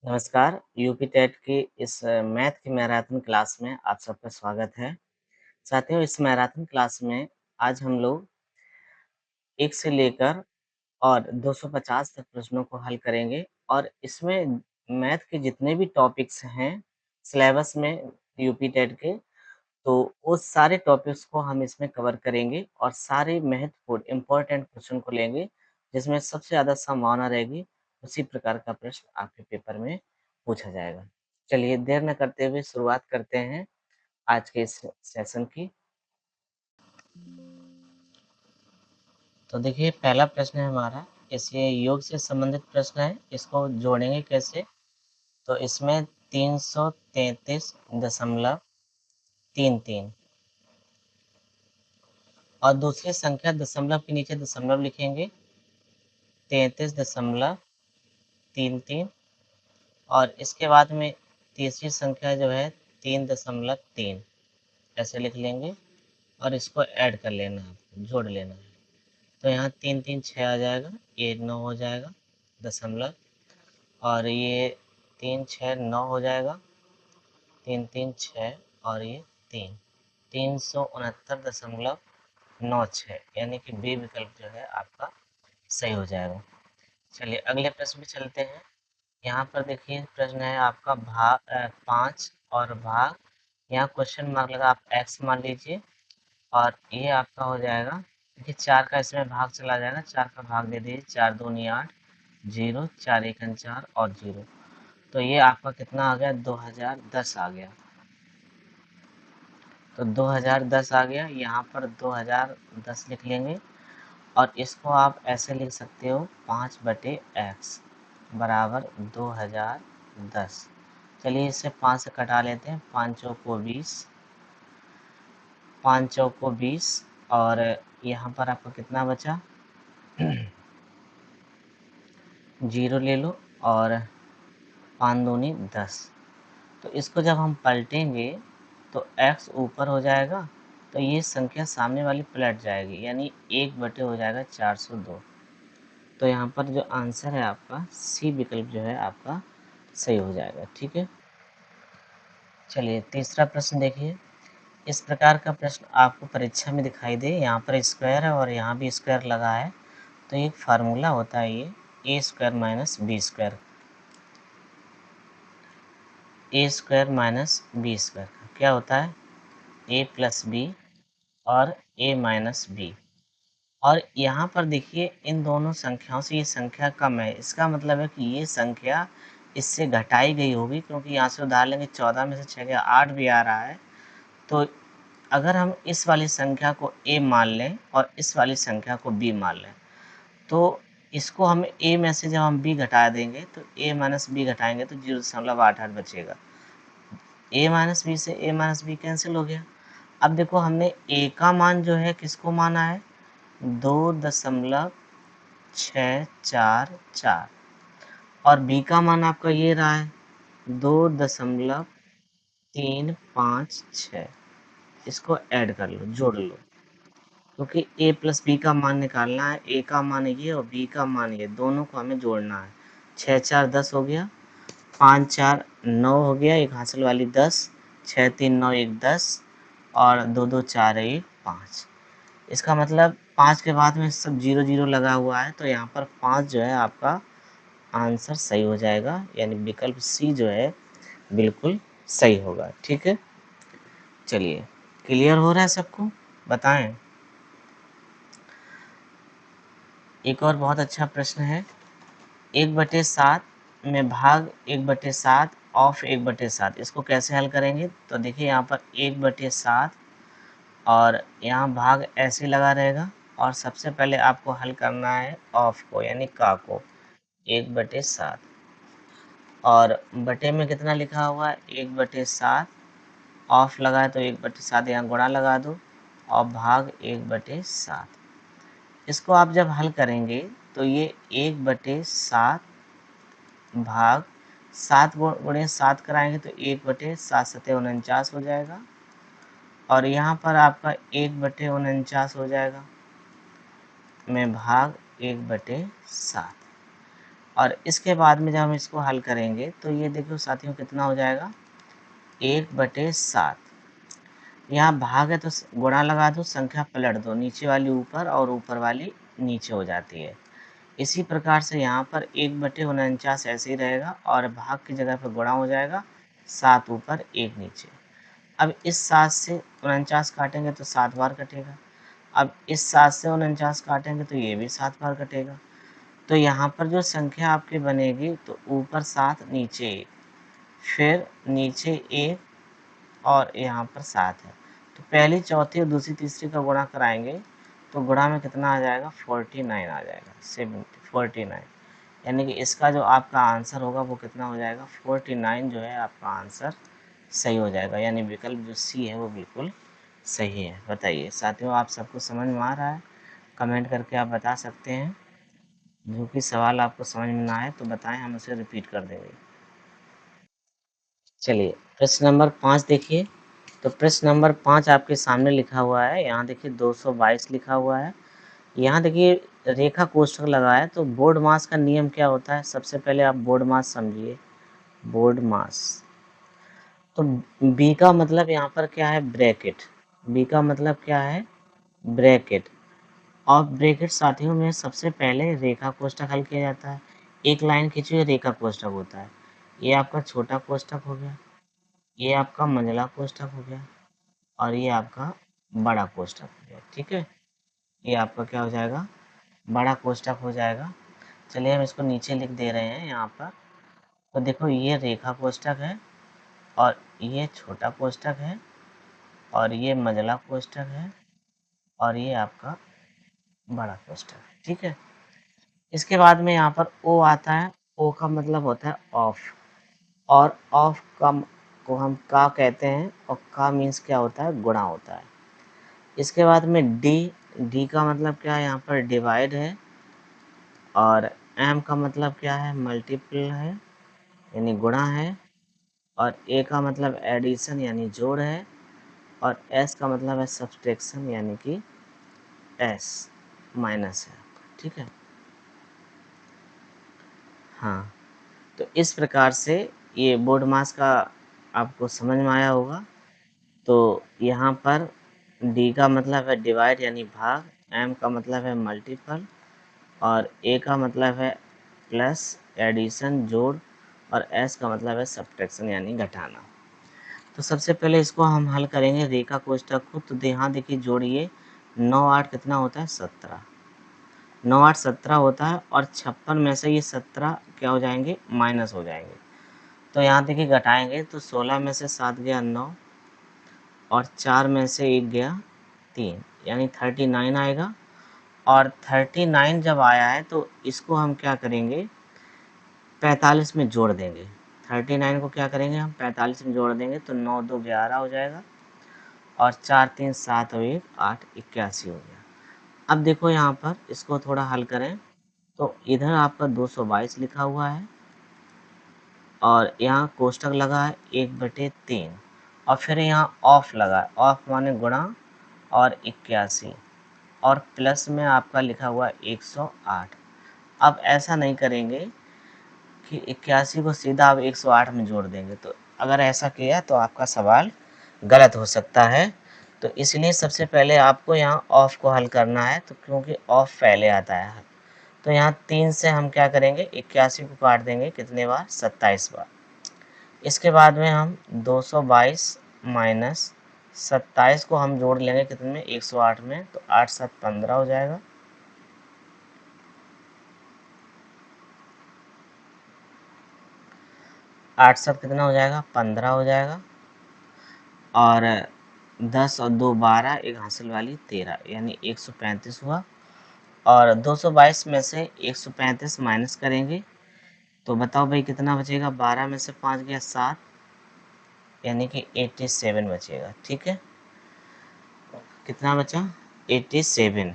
नमस्कार, UP TET की इस मैथ की मैराथन क्लास में आप सबका स्वागत है। साथियों, इस मैराथन क्लास में आज हम लोग 1 से लेकर और 250 तक प्रश्नों को हल करेंगे और इसमें मैथ के जितने भी टॉपिक्स हैं सिलेबस में यूपी टेट के, तो वो सारे टॉपिक्स को हम इसमें कवर करेंगे और सारे महत्वपूर्ण इम्पोर्टेंट क्वेश्चन को लेंगे, जिसमें सबसे ज़्यादा संभावना रहेगी उसी प्रकार का प्रश्न आपके पेपर में पूछा जाएगा। चलिए देर न करते हुए शुरुआत करते हैं आज के इस सेशन की। तो देखिए पहला प्रश्न है हमारा, इसलिए योग से संबंधित प्रश्न है, इसको जोड़ेंगे कैसे? तो इसमें 333.33 और दूसरी संख्या दशमलव के नीचे दशमलव लिखेंगे 33.33 और इसके बाद में तीसरी संख्या जो है 3.3 ऐसे लिख लेंगे और इसको ऐड कर लेना है, आपको जोड़ लेना है। तो यहाँ 3 3 6 आ जाएगा, ये 9 हो जाएगा दशमलव, और ये 3 6 9 हो जाएगा, 3 3 6 और ये 3 369.96 यानी कि बी विकल्प जो है आपका सही हो जाएगा। चलिए अगले प्रश्न पे चलते हैं। यहाँ पर देखिए प्रश्न है आपका भाग 5 और भाग, यहाँ क्वेश्चन मार्क लगा, आप एक्स मान लीजिए और ये आपका हो जाएगा। देखिए 4 का इसमें भाग चला जाएगा, 4 का भाग दे दीजिए, 4 दूनी 8, 0 4 1 4 और 0, तो ये आपका कितना आ गया? 2010 आ गया। तो 2010 आ गया, यहाँ पर 2010 लिख लेंगे और इसको आप ऐसे लिख सकते हो 5/x बराबर 2010। चलिए इसे 5 से कटा लेते हैं, 5 चौक को 20, 5 चौक को 20 और यहाँ पर आपको कितना बचा? 0 ले लो और 5 दूनी 10। तो इसको जब हम पलटेंगे तो x ऊपर हो जाएगा, तो ये संख्या सामने वाली पलट जाएगी, यानी 1/, हो जाएगा 402। तो यहाँ पर जो आंसर है आपका सी विकल्प जो है आपका सही हो जाएगा। ठीक है, चलिए तीसरा प्रश्न देखिए। इस प्रकार का प्रश्न आपको परीक्षा में दिखाई दे, यहाँ पर स्क्वायर है और यहाँ भी स्क्वायर लगा है, तो एक फार्मूला होता है ये ए स्क्वायर माइनस बी स्क्वायर, ए स्क्वायर माइनस बी स्क्वायर का क्या होता है? ए प्लस बी और ए माइनस बी। और यहाँ पर देखिए इन दोनों संख्याओं से ये संख्या कम है, इसका मतलब है कि ये संख्या इससे घटाई गई होगी, क्योंकि यहाँ से उधार लेंगे 14 में से 6 गया 8 भी आ रहा है। तो अगर हम इस वाली संख्या को a मान लें और इस वाली संख्या को b मान लें, तो इसको हम a में से जब हम b घटा देंगे तो a माइनस बी घटाएंगे तो 0.88 बचेगा। a माइनस बी से a माइनस बी कैंसिल हो गया। अब देखो हमने a का मान जो है किसको माना है? 2.644 और b का मान आपका ये रहा है 2.356। इसको ऐड कर लो, जोड़ लो, क्योंकि a प्लस बी का मान निकालना है। a का मान ये और b का मान ये, दोनों को हमें जोड़ना है। 6 4 10 हो गया, 5 4 9 हो गया, एक हासिल वाली 10, 6 3 9 1 10 और 2 2 4 1 5। इसका मतलब 5 के बाद में सब 0 0 लगा हुआ है, तो यहाँ पर 5 जो है आपका आंसर सही हो जाएगा, यानी विकल्प सी जो है बिल्कुल सही होगा। ठीक है, चलिए क्लियर हो रहा है सबको? बताएं। एक और बहुत अच्छा प्रश्न है, 1/7 में भाग 1/7 ऑफ 1/7, इसको कैसे हल करेंगे? तो देखिए यहाँ पर 1/7 और यहाँ भाग ऐसे लगा रहेगा और सबसे पहले आपको हल करना है ऑफ को, यानी का को, 1/7 और बटे में कितना लिखा हुआ है? 1/7 ऑफ लगा है तो 1/7 यहाँ गुणा लगा दो और भाग 1/7। इसको आप जब हल करेंगे तो ये 1/7 भाग 7 गुणे 7 कराएंगे तो 1/7 सते 49 हो जाएगा और यहाँ पर आपका 1/49 हो जाएगा में भाग 1/7। और इसके बाद में जब हम इसको हल करेंगे तो ये देखो साथियों कितना हो जाएगा 1/7। यहाँ भाग है तो गुणा लगा दो, संख्या पलट दो, नीचे वाली ऊपर और ऊपर वाली नीचे हो जाती है। इसी प्रकार से यहाँ पर 1/49 ऐसे ही रहेगा और भाग की जगह पर गुणा हो जाएगा, 7 ऊपर 1 नीचे। अब इस 7 से 49 काटेंगे तो 7 बार कटेगा। अब इस 7 से 49 काटेंगे तो ये भी 7 बार कटेगा। तो यहाँ पर जो संख्या आपकी बनेगी तो ऊपर 7 नीचे 1, फिर नीचे 1 और यहाँ पर 7 है। तो पहली, चौथी और दूसरी, तीसरी का गुणा कराएंगे तो गुणा में कितना आ जाएगा 49 आ जाएगा, 49। यानी कि इसका जो आपका आंसर होगा वो कितना हो जाएगा 49 जो है आपका आंसर सही हो जाएगा। यानी विकल्प जो सी है वो बिल्कुल सही है। बताइए साथियों, आप सबको समझ में आ रहा है? कमेंट करके आप बता सकते हैं। जो कि सवाल आपको समझ में ना आए तो बताएं, हम उसे रिपीट कर देंगे। चलिए प्रश्न नंबर 5 देखिए। तो प्रश्न नंबर 5 आपके सामने लिखा हुआ है। यहाँ देखिए 222 लिखा हुआ है। यहाँ देखिए रेखा कोष्ठक लगा है। तो बोर्ड मास का नियम क्या होता है? सबसे पहले आप बोर्ड मास समझिए। बोर्ड मास, तो बी का मतलब यहाँ पर क्या है? ब्रैकेट। बी का मतलब क्या है? ब्रैकेट। और ब्रैकेट साथियों में सबसे पहले रेखा कोष्ठक हल किया जाता है। एक लाइन खींची हुई रेखा कोष्ठक होता है। ये आपका छोटा कोष्ठक हो गया, ये आपका मंझला कोष्ठक हो गया और ये आपका बड़ा कोष्ठक हो गया। ठीक है, ये आपका क्या हो जाएगा? बड़ा कोष्ठक हो जाएगा। चलिए हम इसको नीचे लिख दे रहे हैं यहाँ पर। तो देखो ये रेखा कोष्ठक है और ये छोटा कोष्ठक है और ये मंझला कोष्ठक है और ये आपका बड़ा कोष्ठक है। ठीक है, इसके बाद में यहाँ पर ओ आता है। ओ का मतलब होता है ऑफ, और ऑफ का को हम का कहते हैं और का मीन्स क्या होता है? गुणा होता है। इसके बाद में डी, डी का मतलब क्या है? यहाँ पर डिवाइड है। और एम का मतलब क्या है? मल्टीपल है यानी गुणा है। और ए का मतलब एडिशन यानी जोड़ है। और एस का मतलब है सब्सट्रैक्शन यानी कि एस माइनस है। ठीक है, हाँ। तो इस प्रकार से ये बोर्ड मास का आपको समझ में आया होगा। तो यहाँ पर डी का मतलब है डिवाइड यानी भाग, एम का मतलब है मल्टीपल और ए का मतलब है प्लस एडिशन जोड़ और एस का मतलब है सब्ट्रैक्शन यानी घटाना। तो सबसे पहले इसको हम हल करेंगे रेखा कोष्ठक को। तो यहाँ देखिए जोड़िए, 9 8 कितना होता है? 17। 9 8 17 होता है और 56 में से ये 17 क्या हो जाएंगे? माइनस हो जाएंगे। तो यहाँ देखिए घटाएंगे तो 16 में से 7 गया 9 और 4 में से 1 गया 3 यानी 39 आएगा। और 39 जब आया है तो इसको हम क्या करेंगे? 45 में जोड़ देंगे। 39 को क्या करेंगे? हम 45 में जोड़ देंगे तो 9 2 11 हो जाएगा और 4 3 7 और 1 8 81 हो गया। अब देखो यहाँ पर इसको थोड़ा हल करें तो इधर आपका 222 लिखा हुआ है और यहाँ कोष्ठक लगा है 1/3 और फिर यहाँ ऑफ लगा है। ऑफ माने गुणा और 81 और प्लस में आपका लिखा हुआ है 108। अब ऐसा नहीं करेंगे कि 81 को सीधा आप 108 में जोड़ देंगे। तो अगर ऐसा किया तो आपका सवाल गलत हो सकता है। तो इसलिए सबसे पहले आपको यहाँ ऑफ को हल करना है, तो क्योंकि ऑफ पहले आता है। तो यहाँ 3 से हम क्या करेंगे? 81 को काट देंगे कितने बार? 27 बार। इसके बाद में हम 222 माइनस 27 को हम जोड़ लेंगे कितने में? 108 में। तो 8 7 15 हो जाएगा। 8 7 कितना हो जाएगा? 15 हो जाएगा। और 10 और 2 12, एक हासिल वाली 13 यानी 135 हुआ। और 222 में से 135 माइनस करेंगे तो बताओ भाई कितना बचेगा? 12 में से 5 गया 7 यानी कि 87 बचेगा। ठीक है, कितना बचा? 87।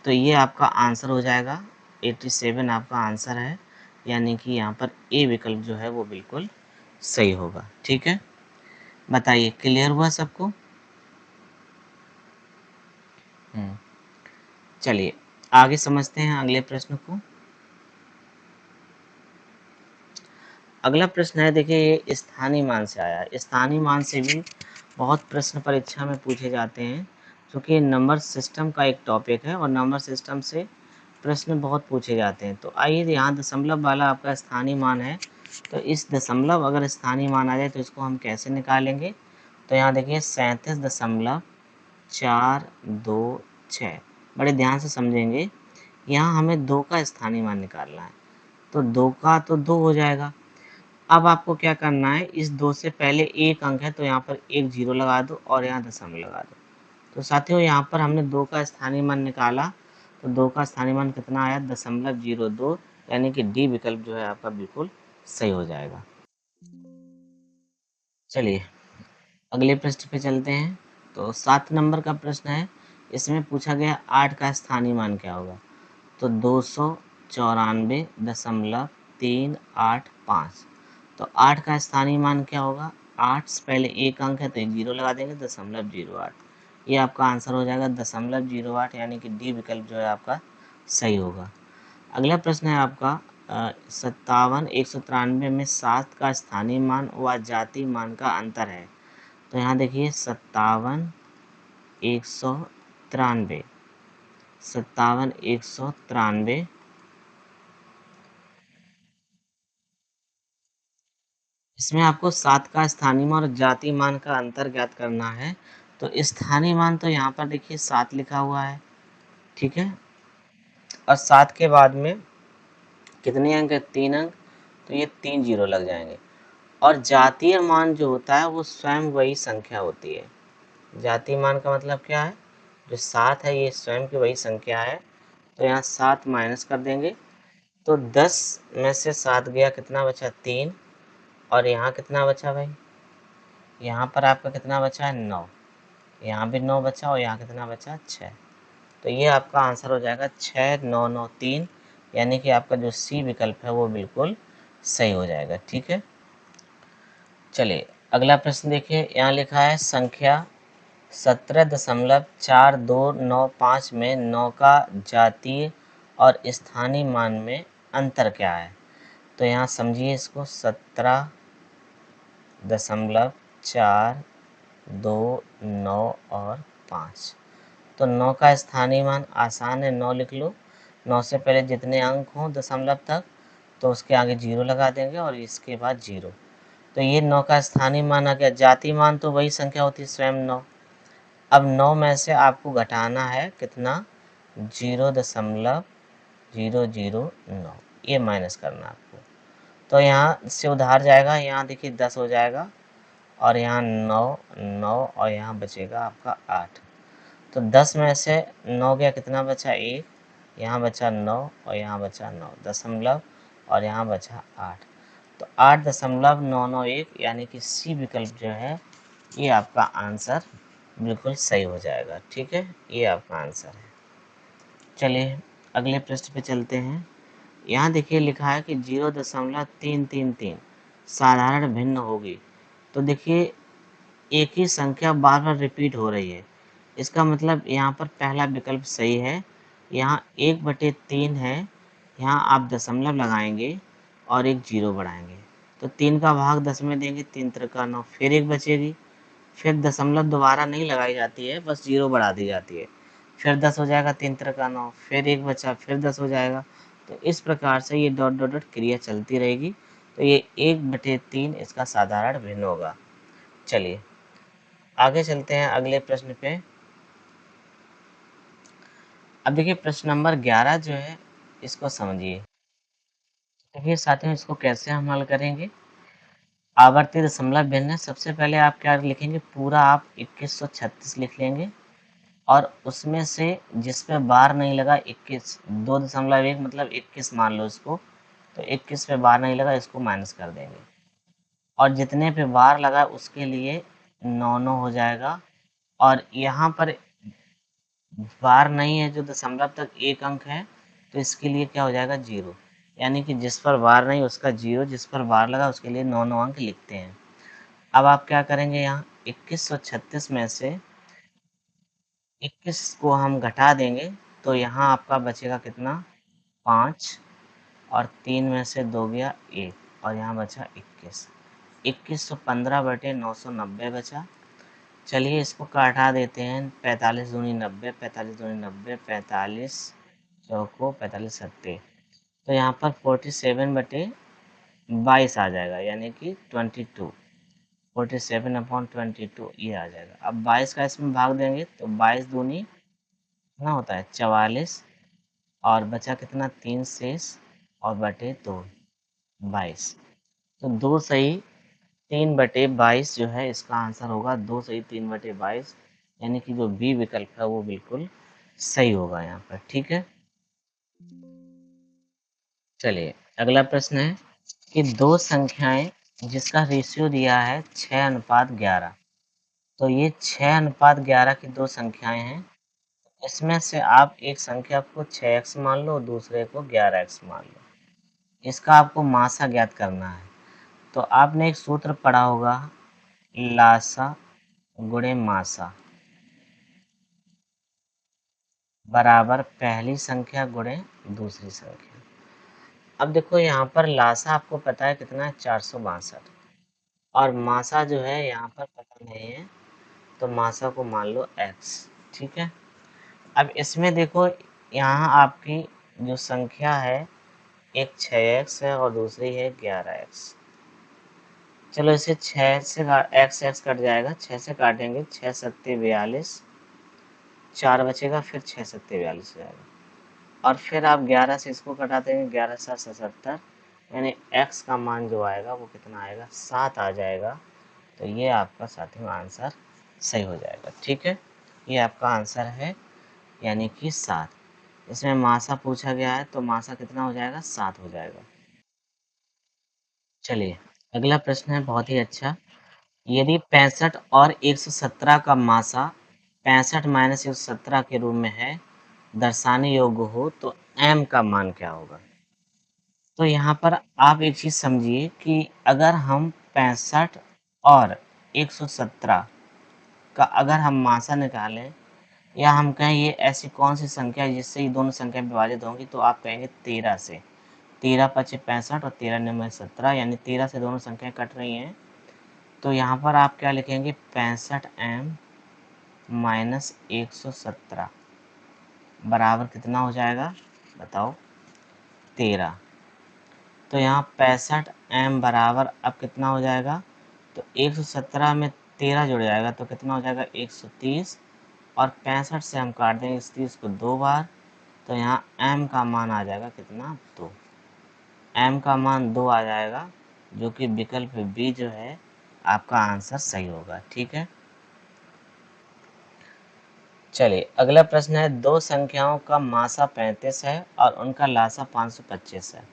तो ये आपका आंसर हो जाएगा, 87 आपका आंसर है। यानी कि यहाँ पर ए विकल्प जो है वो बिल्कुल सही होगा। ठीक है, बताइए क्लियर हुआ सबको? चलिए आगे समझते हैं अगले प्रश्न को। अगला प्रश्न है, देखिए ये स्थानीय मान से आया है। स्थानीय मान से भी बहुत प्रश्न परीक्षा में पूछे जाते हैं, क्योंकि नंबर सिस्टम का एक टॉपिक है और नंबर सिस्टम से प्रश्न बहुत पूछे जाते हैं। तो आइए, यहाँ दशमलव वाला आपका स्थानीय मान है, तो इस दशमलव अगर स्थानीय मान आ जाए तो इसको हम कैसे निकालेंगे। तो यहाँ देखिए 37.426, बड़े ध्यान से समझेंगे। यहाँ हमें 2 का स्थानीय मान निकालना है, तो 2 का तो 2 हो जाएगा। अब आपको क्या करना है, इस 2 से पहले एक अंक है तो यहाँ पर एक जीरो लगा दो और यहाँ दशमलव लगा दो। तो साथियों, यहाँ पर हमने 2 का स्थानीय मान निकाला, तो 2 का स्थानीय मान कितना आया, 0.02, यानी कि डी विकल्प जो है आपका बिल्कुल सही हो जाएगा। चलिए अगले प्रश्न पे चलते हैं। तो 7 नंबर का प्रश्न है, इसमें पूछा गया 8 का स्थानीय मान क्या होगा। तो 294.385। तो 8 का स्थानीय मान क्या होगा, 8 से पहले एक अंक है तो एक जीरो लगा देंगे, 0.08। ये आपका आंसर हो जाएगा 0.08, यानी कि डी विकल्प जो है आपका सही होगा। अगला प्रश्न है आपका 57, 193 में 7 का स्थानीय मान व जातीय मान का अंतर है। तो यहाँ देखिए 57, 193, 57, 193, इसमें आपको 7 का स्थानीय मान और जातीय मान का अंतर ज्ञात करना है। तो स्थानीय मान तो यहाँ पर देखिए 7 लिखा हुआ है, ठीक है, और 7 के बाद में कितने अंक है, 3 अंक, तो ये 3 जीरो लग जाएंगे। और जातीय मान जो होता है वो स्वयं वही संख्या होती है। जातीय मान का मतलब क्या है, जो 7 है ये स्वयं की वही संख्या है। तो यहाँ 7 माइनस कर देंगे, तो 10 में से 7 गया, कितना बचा, 3, और यहाँ कितना बचा भाई, यहाँ पर आपका कितना बचा है, 9, यहाँ भी 9 बचा और यहाँ कितना बचा, 6। तो ये आपका आंसर हो जाएगा 6993, यानी कि आपका जो सी विकल्प है वो बिल्कुल सही हो जाएगा, ठीक है। चलिए अगला प्रश्न देखिए, यहाँ लिखा है संख्या 17.4295 में 9 का जातीय और स्थानीय मान में अंतर क्या है। तो यहाँ समझिए इसको, 17.429 और 5। तो 9 का स्थानीय मान आसान है, 9 लिख लो। 9 से पहले जितने अंक हों दशमलव तक, तो उसके आगे जीरो लगा देंगे और इसके बाद जीरो। तो ये 9 का स्थानीय मान आ गया। जातीय मान तो वही संख्या होती है स्वयं 9। अब 9 में से आपको घटाना है कितना, 0.009, ये माइनस करना आपको। तो यहाँ से उधार जाएगा, यहाँ देखिए 10 हो जाएगा, और यहाँ 9, 9, और यहाँ बचेगा आपका 8। तो 10 में से 9 गया, कितना बचा, 1, यहाँ बचा 9 और यहाँ बचा 9 दशमलव, और यहाँ बचा 8। तो 8.991, यानी कि सी विकल्प जो है ये आपका आंसर बिल्कुल सही हो जाएगा, ठीक है, ये आपका आंसर है। चलिए अगले प्रश्न पे चलते हैं। यहाँ देखिए लिखा है कि 0.333 साधारण भिन्न होगी। तो देखिए एक ही संख्या बार बार रिपीट हो रही है, इसका मतलब यहाँ पर पहला विकल्प सही है। यहाँ 1/3 है, यहाँ आप दशमलव लगाएंगे और एक जीरो बढ़ाएंगे, तो 3 का भाग 10 में देंगे, 3 त्रिका 9, फिर एक बचेगी, फिर दशमलव दोबारा नहीं लगाई जाती है, बस जीरो बढ़ा दी जाती है, फिर 10 हो जाएगा, 3 त्रिका 9, फिर एक बचा, फिर 10 हो जाएगा। तो इस प्रकार से ये डॉट डॉट डॉट क्रिया चलती रहेगी। तो ये 1/3 इसका साधारण भिन्न होगा। चलिए आगे चलते हैं अगले प्रश्न पे। अब देखिए प्रश्न नंबर 11 जो है इसको समझिए। देखिए साथियों, इसको कैसे हम हल करेंगे। आवर्ती दशमलव भिन्न है, सबसे पहले आप क्या लिखेंगे, पूरा आप 2136 लिख लेंगे, और उसमें से जिस पे बार नहीं लगा 21, 2.1 मतलब 21 मान लो इसको, तो 21 पे बार नहीं लगा, इसको माइनस कर देंगे, और जितने पे बार लगा उसके लिए 9 हो जाएगा। और यहाँ पर बार नहीं है, जो दशमलव तक एक अंक है, तो इसके लिए क्या हो जाएगा, जीरो, यानी कि जिस पर बार नहीं उसका जीरो, जिस पर बार लगा उसके लिए 9 अंक लिखते हैं। अब आप क्या करेंगे, यहाँ 2136 में से 21 को हम घटा देंगे, तो यहाँ आपका बचेगा कितना, 5, और 3 में से 2 गया 1, और यहाँ बचा 21। 2115/990 बचा। चलिए इसको काटा देते हैं। 45 दूनी 90, 45 दूनी 90, 45 चौको 45 सत्ते, तो यहाँ पर 47/22 आ जाएगा, यानी कि 22। 47/22 ये आ जाएगा। अब 22 का इसमें भाग देंगे तो 22 दूनी कितना होता है 44, और बचा कितना 3 शेष, और बटे 2 22। तो 2 सही 3/22 जो है इसका आंसर होगा। 2 सही 3/22, यानी कि जो बी विकल्प है वो बिल्कुल सही होगा यहाँ पर। ठीक है, चलिए अगला प्रश्न है कि दो संख्याएं जिसका रेशियो दिया है 6:11। तो ये 6:11 की दो संख्याएं हैं। इसमें से आप एक संख्या को 6x मान लो और दूसरे को 11x मान लो। इसका आपको मासा ज्ञात करना है। तो आपने एक सूत्र पढ़ा होगा, लासा गुणे मासा बराबर पहली संख्या गुणे दूसरी संख्या। अब देखो यहाँ पर लासा आपको पता है कितना है 462, और मासा जो है यहाँ पर पता नहीं है, तो मासा को मान लो x। ठीक है, अब इसमें देखो यहाँ आपकी जो संख्या है एक 6x है और दूसरी है 11x। चलो इसे 6 से x कट जाएगा, 6 से काटेंगे 6 सत्ते 42, 4 बचेगा, फिर 6 सत्ते 42 हो जाएगा। और फिर आप 11 से इसको कटा देंगे, 11 7 77, यानी x का मान जो आएगा वो कितना आएगा 7 आ जाएगा। तो ये आपका साथियों आंसर सही हो जाएगा। ठीक है, ये आपका आंसर है, यानी कि 7। इसमें मासा पूछा गया है तो मासा कितना हो जाएगा 7 हो जाएगा। चलिए अगला प्रश्न है बहुत ही अच्छा। यदि 65 और 117 का मासा 65 माइनस 117 के रूप में है, दर्शाने योग्य हो, तो m का मान क्या होगा। तो यहाँ पर आप एक चीज़ समझिए कि अगर हम 65 और 117 का अगर हम मासा निकालें, या हम कहें ये ऐसी कौन सी संख्या है जिससे ये दोनों संख्या विभाजित होंगी, तो आप कहेंगे 13 से। 13 पचे 65 और 13 नंबर 17, यानी 13 से दोनों संख्याएं कट रही हैं। तो यहाँ पर आप क्या लिखेंगे 65m माइनस 117 बराबर कितना हो जाएगा बताओ 13। तो यहाँ 65m बराबर अब कितना हो जाएगा, तो 117 में 13 जुड़ जाएगा तो कितना हो जाएगा 130, और 65 से हम काट देंगे इस 30 को 2 बार, तो यहाँ m का मान आ जाएगा कितना 2। m का मान 2 आ जाएगा, जो कि विकल्प बी जो है आपका आंसर सही होगा। ठीक है, चलिए अगला प्रश्न है। दो संख्याओं का मासा 35 है और उनका लासा 525 है।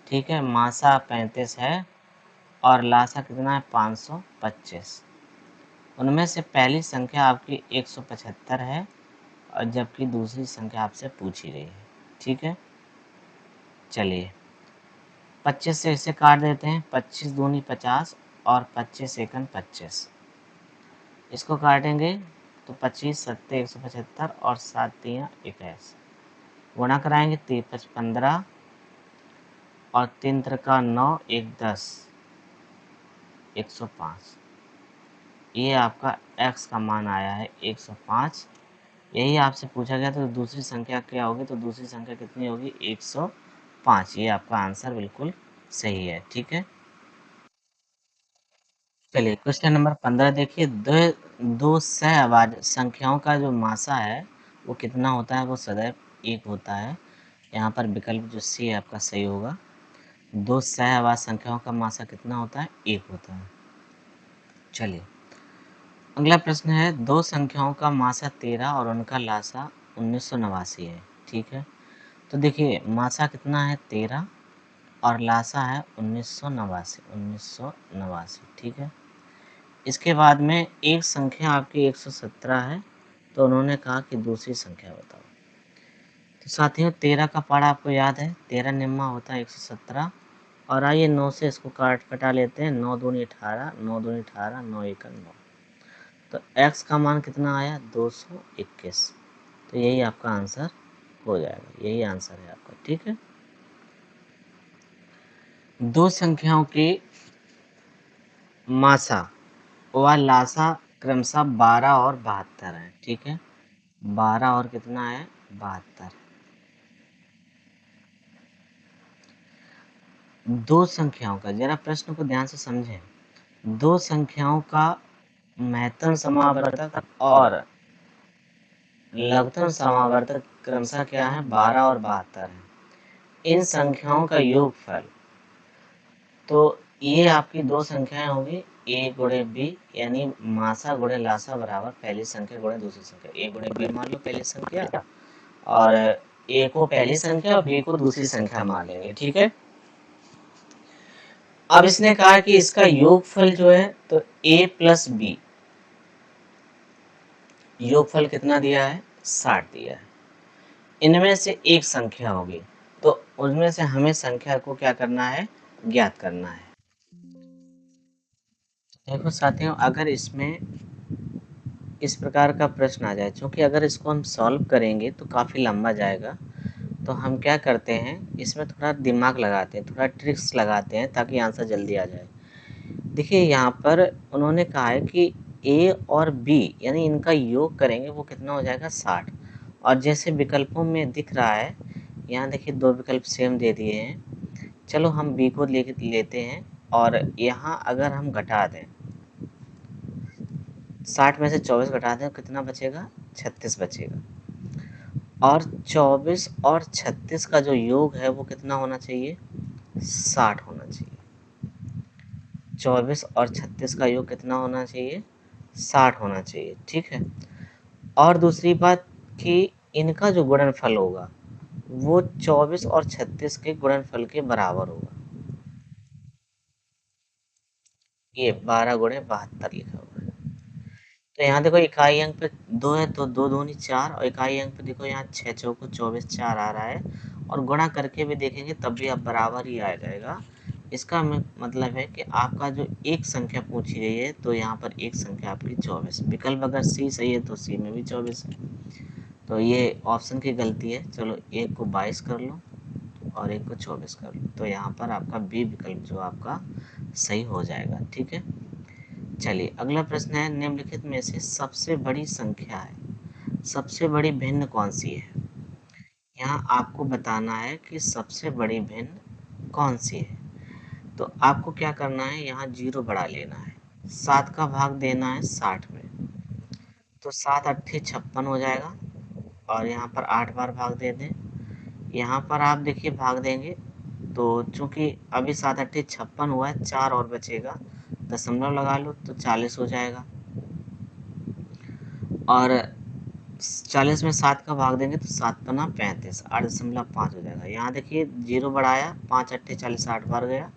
ठीक है, मासा 35 है और लासा कितना है 525। उनमें से पहली संख्या आपकी 175 है, और जबकि दूसरी संख्या आपसे पूछी गई है। ठीक है, चलिए 25 से इसे काट देते हैं, 25 दूनी 50 और 25 एकन 25। इसको काटेंगे तो 25 सत्ते 175 और 7 तियाँ 21। गुणा कराएंगे 15 और 3 त्रिका 9, 1 10, 105। ये आपका x का मान आया है 105। यही आपसे पूछा गया तो दूसरी संख्या क्या होगी, तो दूसरी संख्या कितनी होगी 105। ये आपका आंसर बिल्कुल सही है। ठीक है, चलिए क्वेश्चन नंबर 15 देखिए। दो सहअवाज संख्याओं का जो मासा है वो कितना होता है, वो सदैव एक होता है। यहाँ पर विकल्प जो सी है आपका सही होगा। दो सहअवाज संख्याओं का मासा कितना होता है, एक होता है। चलिए अगला प्रश्न है। दो संख्याओं का मासा 13 और उनका लासा 1989 है। ठीक है, तो देखिए मासा कितना है 13 और लासा है 1989। 1989, ठीक है। इसके बाद में एक संख्या आपकी 117 है, तो उन्होंने कहा कि दूसरी संख्या बताओ। तो साथियों 13 का पढ़ा आपको याद है, 13 निम्मा होता है 117। और आइए 9 से इसको कटा लेते हैं, 9 दूनी 18, 9 दूनी 18, 9 एकम 9। तो x का मान कितना आया 221। तो यही आपका आंसर हो जाएगा, यही आंसर है आपका। ठीक है, दो संख्याओं की मासा व लासा क्रमशः 12 और 72 है। ठीक है, 12 और कितना है, 72। दो संख्याओं का, जरा प्रश्न को ध्यान से समझें, दो संख्याओं का महत्तम समावर्तक और लघुत्तम समावर्तक क्रमशः क्या है, 12 और 72 है। इन संख्याओं का योगफल, तो ये आपकी दो संख्याएं होंगी, ए गुणे बी, यानी मासा गुणे लासा बराबर पहली संख्या गुणे दूसरी संख्या। ए गुणे बी मान लो पहली संख्या, और ए को पहली संख्या और बी को दूसरी संख्या मान लेंगे। ठीक है, अब इसने कहा कि इसका योगफल जो है, तो ए प्लस बी, योगफल कितना दिया है, 60 दिया है। इनमें से एक संख्या होगी, तो उनमें से हमें संख्या को क्या करना है, ज्ञात करना है। देखो साथियों, अगर इसमें इस प्रकार का प्रश्न आ जाए, क्योंकि अगर इसको हम सॉल्व करेंगे तो काफ़ी लंबा जाएगा, तो हम क्या करते हैं, इसमें थोड़ा दिमाग लगाते हैं, थोड़ा ट्रिक्स लगाते हैं ताकि आंसर जल्दी आ जाए। देखिए यहाँ पर उन्होंने कहा है कि ए और बी यानी इनका योग करेंगे वो कितना हो जाएगा, 60। और जैसे विकल्पों में दिख रहा है, यहाँ देखिए दो विकल्प सेम दे दिए हैं। चलो हम बी को लेते हैं, और यहाँ अगर हम घटा दें, 60 में से 24 घटा दें, कितना बचेगा, 36 बचेगा। और 24 और 36 का जो योग है वो कितना होना चाहिए, 60 होना चाहिए। 24 और 36 का योग कितना होना चाहिए, 60 होना चाहिए। ठीक है, और दूसरी बात कि इनका जो गुणनफल होगा वो 24 और 36 के गुणनफल के बराबर होगा। ये 12 गुणे 72 लिखा हुआ है। तो यहाँ देखो इकाई अंक पे 2 है, तो 2 दूनी 4, और इकाई अंक पे देखो यहाँ 6 चौको 24, 4 आ रहा है, और गुणा करके भी देखेंगे तब भी अब बराबर ही आ जाएगा। इसका मतलब है कि आपका जो एक संख्या पूछी गई है, तो यहाँ पर एक संख्या आपकी 24, विकल्प अगर सी सही है तो सी में भी 24 है, तो ये ऑप्शन की गलती है। चलो एक को 22 कर लो और एक को 24 कर लो, तो यहाँ पर आपका बी विकल्प जो आपका सही हो जाएगा। ठीक है, चलिए अगला प्रश्न है, निम्नलिखित में से सबसे बड़ी संख्या है, सबसे बड़ी भिन्न कौन सी है। यहाँ आपको बताना है कि सबसे बड़ी भिन्न कौन सी है। तो आपको क्या करना है, यहाँ 0 बढ़ा लेना है, 7 का भाग देना है 60 में, तो 7 अट्ठे 56 हो जाएगा, और यहाँ पर 8 बार भाग दे दें। यहाँ पर आप देखिए भाग देंगे, तो चूंकि अभी 7 अट्ठे 56 हुआ है, 4 और बचेगा, दशमलव लगा लो तो 40 हो जाएगा, और 40 में 7 का भाग देंगे तो 7 पन्ना 35, 8.5 हो जाएगा। यहाँ देखिए 0 बढ़ाया, 5 अट्ठे 40, 8 बार गया,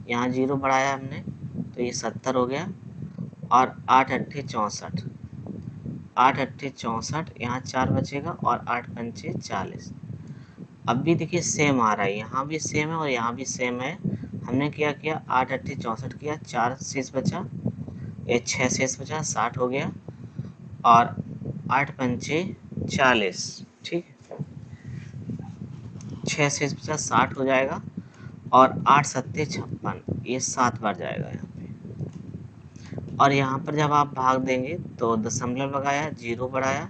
यहाँ 0 बढ़ाया हमने तो ये 70 हो गया, और 8 अट्ठे 64, 8 अट्ठे 64, यहाँ 4 बचेगा, और 8 पंचे 40। अब भी देखिए सेम आ रहा है, यहाँ भी सेम है और यहाँ भी सेम है। हमने क्या किया, 8 अट्ठे 64 किया, 4 शेष बचा, ये 6 शेष बचा, 60 हो गया, और 8 पंचे 40। ठीक है, 6 शेष बचा, 60 हो जाएगा, और 8 सत्ते 56, ये 7 बार जाएगा यहाँ पे। और यहाँ पर जब आप भाग देंगे तो दशमलव लगाया, 0 बढ़ाया,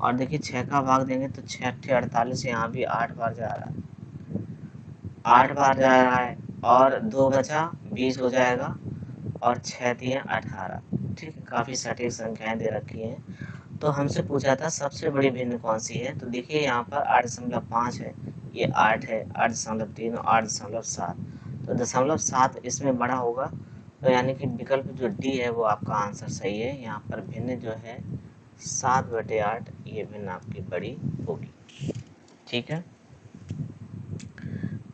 और देखिए 6 का भाग देंगे तो 6 अट्ठे 48, यहाँ भी 8 बार जा रहा है, 8 बार जा रहा है, और 2 बचा 20 हो जाएगा, और 6 दिए 18। ठीक है, काफ़ी सटीक संख्याएं दे रखी हैं। तो हमसे पूछा था सबसे बड़ी भिन्न कौन सी है, तो देखिए यहाँ पर 8.5 है, ये 8 है, 8.3 और 8.7, तो 0.7 इसमें बड़ा होगा, तो यानी कि विकल्प जो डी है वो आपका आंसर सही है। यहाँ पर भिन्न जो है 7/8, ये भिन्न आपकी बड़ी होगी। ठीक है,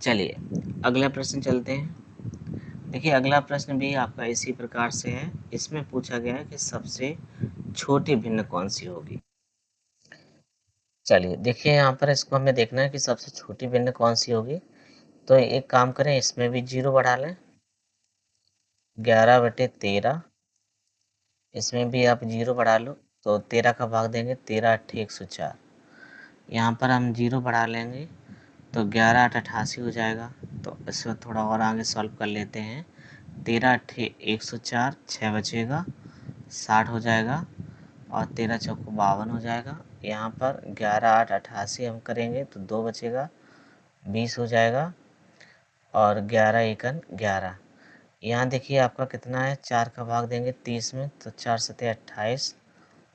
चलिए अगला प्रश्न चलते हैं। देखिए अगला प्रश्न भी आपका इसी प्रकार से है, इसमें पूछा गया है कि सबसे छोटी भिन्न कौन सी होगी। चलिए देखिए यहाँ पर इसको हमें देखना है कि सबसे छोटी भिन्न कौन सी होगी। तो एक काम करें, इसमें भी 0 बढ़ा लें, 11/13, इसमें भी आप 0 बढ़ा लो, तो 13 का भाग देंगे, 13 अट्ठे 104, यहाँ पर हम 0 बढ़ा लेंगे तो 11×8 = 88 हो जाएगा। तो इसमें थोड़ा और आगे सॉल्व कर लेते हैं। 13×8 = 104, 6 बचेगा, 60 हो जाएगा और 13×4 = 52 हो जाएगा। यहाँ पर 11×8 = 88 हम करेंगे तो 2 बचेगा, 20 हो जाएगा और 11×1 = 11। यहाँ देखिए आपका कितना है, 4 का भाग देंगे 30 में तो 4×7 =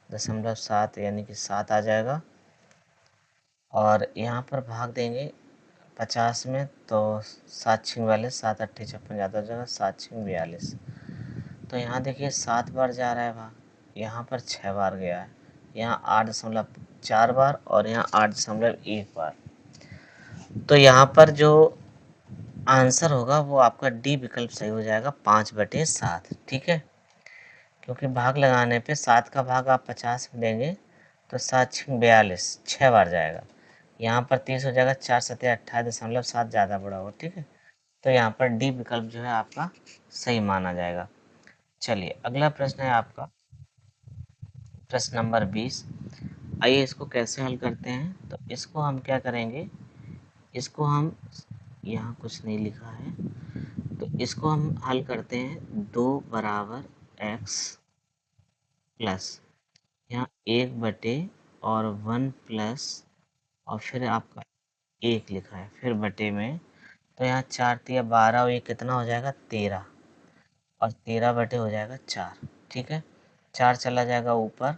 28.7 यानी कि 7 आ जाएगा। और यहाँ पर भाग देंगे 50 में तो 7×6 = 42, 7×8 = 56 ज़्यादा हो जाएगा, 7×6 = 42। तो यहाँ देखिए 7 बार जा रहा है भाग, यहाँ पर 6 बार गया है, यहाँ 8.4 बार और यहाँ 8.1 बार। तो यहाँ पर जो आंसर होगा वो आपका डी विकल्प सही हो जाएगा, 5/7। ठीक है, क्योंकि भाग लगाने पे 7 का भाग आप 50 में देंगे तो 7×6 = 42, 6 बार जाएगा। यहाँ पर 30 हो जाएगा, 4×7 = 28.7 ज़्यादा बड़ा होगा। ठीक है, तो यहाँ पर डी विकल्प जो है आपका सही माना जाएगा। चलिए अगला प्रश्न है आपका प्रश्न नंबर 20। आइए इसको कैसे हल करते हैं। तो इसको हम क्या करेंगे, इसको हम, यहाँ कुछ नहीं लिखा है, तो इसको हम हल करते हैं। 2 = x प्लस यहाँ 1 और 1 प्लस और फिर आपका 1 लिखा है, फिर बटे में, तो यहाँ 4×3 = 12 और ये कितना हो जाएगा 13 और 13 बटे हो जाएगा 4। ठीक है, 4 चला जाएगा ऊपर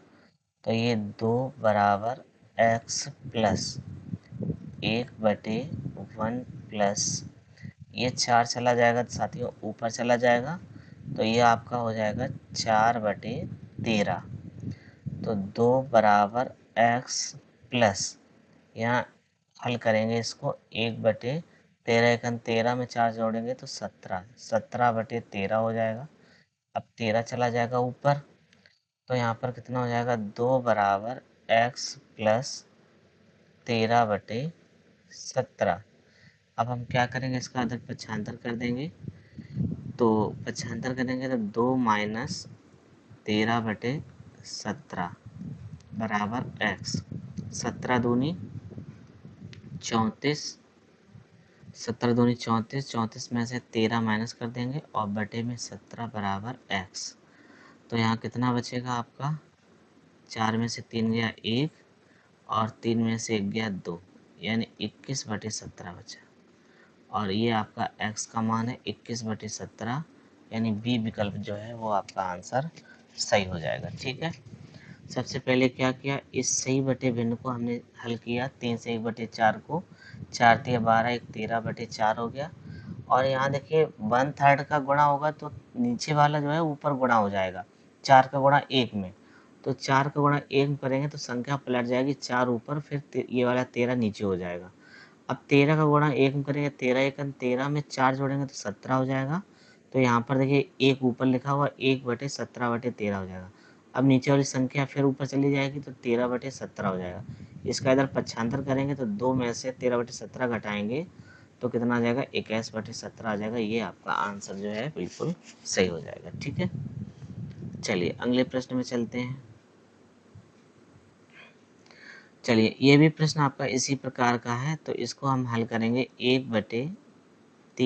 तो ये 2 = x प्लस 1/1 प्लस ये 4 चला जाएगा साथियों, ऊपर चला जाएगा तो ये आपका हो जाएगा 4/13। तो 2 = x प्लस, यहाँ हल करेंगे इसको, 1/13 = 13 में 4 जोड़ेंगे तो 17, 17/13 हो जाएगा। अब 13 चला जाएगा ऊपर तो यहाँ पर कितना हो जाएगा, 2 = x प्लस 13/17। अब हम क्या करेंगे, इसका अदर पक्षांतर कर देंगे। तो पक्षांतर करेंगे तो 2 - 13/17 बराबर x। 17 दूनी 34, 17 दूनी 34, 34 में से 13 माइनस कर देंगे और बटे में 17 बराबर x। तो यहाँ कितना बचेगा आपका, 4 में से 3 गया 1 और 3 में से 1 गया 2, यानी 21/17 बचा। और ये आपका x का मान है 21/17, यानी बी विकल्प जो है वो आपका आंसर सही हो जाएगा। ठीक है, सबसे पहले क्या किया, इस सही बटे भिन्न को हमने हल किया, 3 से 1/4 को, 4×3 = 12, 1 13/4 हो गया। और यहाँ देखिए 1/3 का गुणा होगा तो नीचे वाला जो है ऊपर गुणा हो जाएगा, 4 का गुणा 1 में, तो 4 का गुणा 1 में करेंगे तो संख्या पलट जाएगी, 4 ऊपर फिर ये वाला 13 नीचे हो जाएगा। अब 13 का गुणा 1 में करेंगे, 13×1 = 13 में 4 जोड़ेंगे तो 17 हो जाएगा। तो यहाँ पर देखिए 1 ऊपर लिखा हुआ, 1/17/13 हो जाएगा। अब नीचे वाली संख्या फिर ऊपर चली जाएगी तो 13/17 हो जाएगा। इसका इधर पक्षांतर करेंगे तो 2 में से 13/17 घटाएंगे तो कितना आ जाएगा, 21/17 आ जाएगा। ये आपका आंसर जो है बिल्कुल सही हो जाएगा। ठीक है, चलिए अगले प्रश्न में चलते हैं। चलिए ये भी प्रश्न आपका इसी प्रकार का है, तो इसको हम हल करेंगे। 1/3 -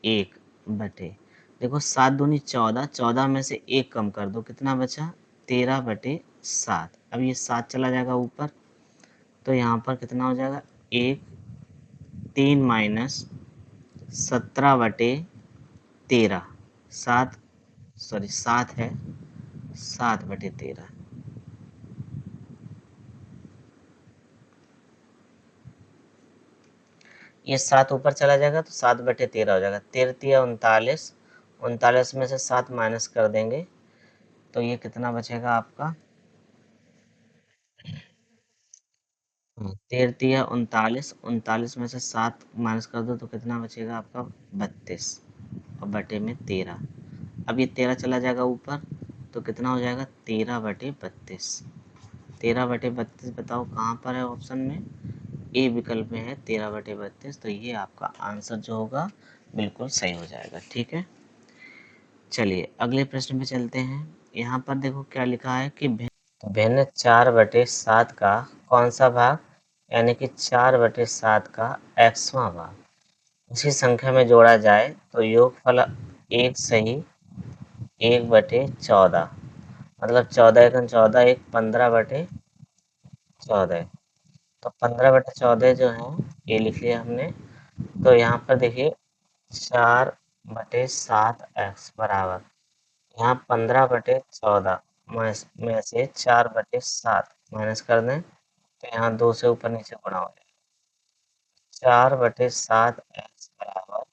1 बटे, देखो 7 दूनी 14, 14 में से 1 कम कर दो, कितना बचा 13/7। अब ये 7 चला जाएगा ऊपर तो यहाँ पर कितना हो जाएगा, 17/13, 7 सॉरी 7 है, 7/13। ये 7 ऊपर चला जाएगा तो 7/13 हो जाएगा। 13×3 = 39, 39 में से 7 माइनस कर देंगे तो ये कितना बचेगा आपका, 13×3 = 39, 39 में से 7 माइनस कर दो तो कितना बचेगा आपका 32 और बटे में 13। अब ये 13 चला जाएगा ऊपर तो कितना हो जाएगा 13/32। 13/32 बताओ कहाँ पर है ऑप्शन में, ए विकल्प में है 13/32। तो ये आपका आंसर जो होगा बिल्कुल सही हो जाएगा। ठीक है, चलिए अगले प्रश्न पे चलते हैं। यहाँ पर देखो क्या लिखा है कि भिन्न 4/7 का कौन सा भाग यानी कि 4/7 का xवां भाग उसी संख्या में जोड़ा जाए तो योगफल 1 सही 1/14, मतलब 14 एक 15/14। तो 15/14 जो है ये लिख लिया हमने। तो यहाँ पर देखिए 4/7 बराबर, यहाँ 15/14 में से 4/7 माइनस कर दें तो यहाँ 2 से ऊपर नीचे गुणा हो जाएगा। 4/7 बराबर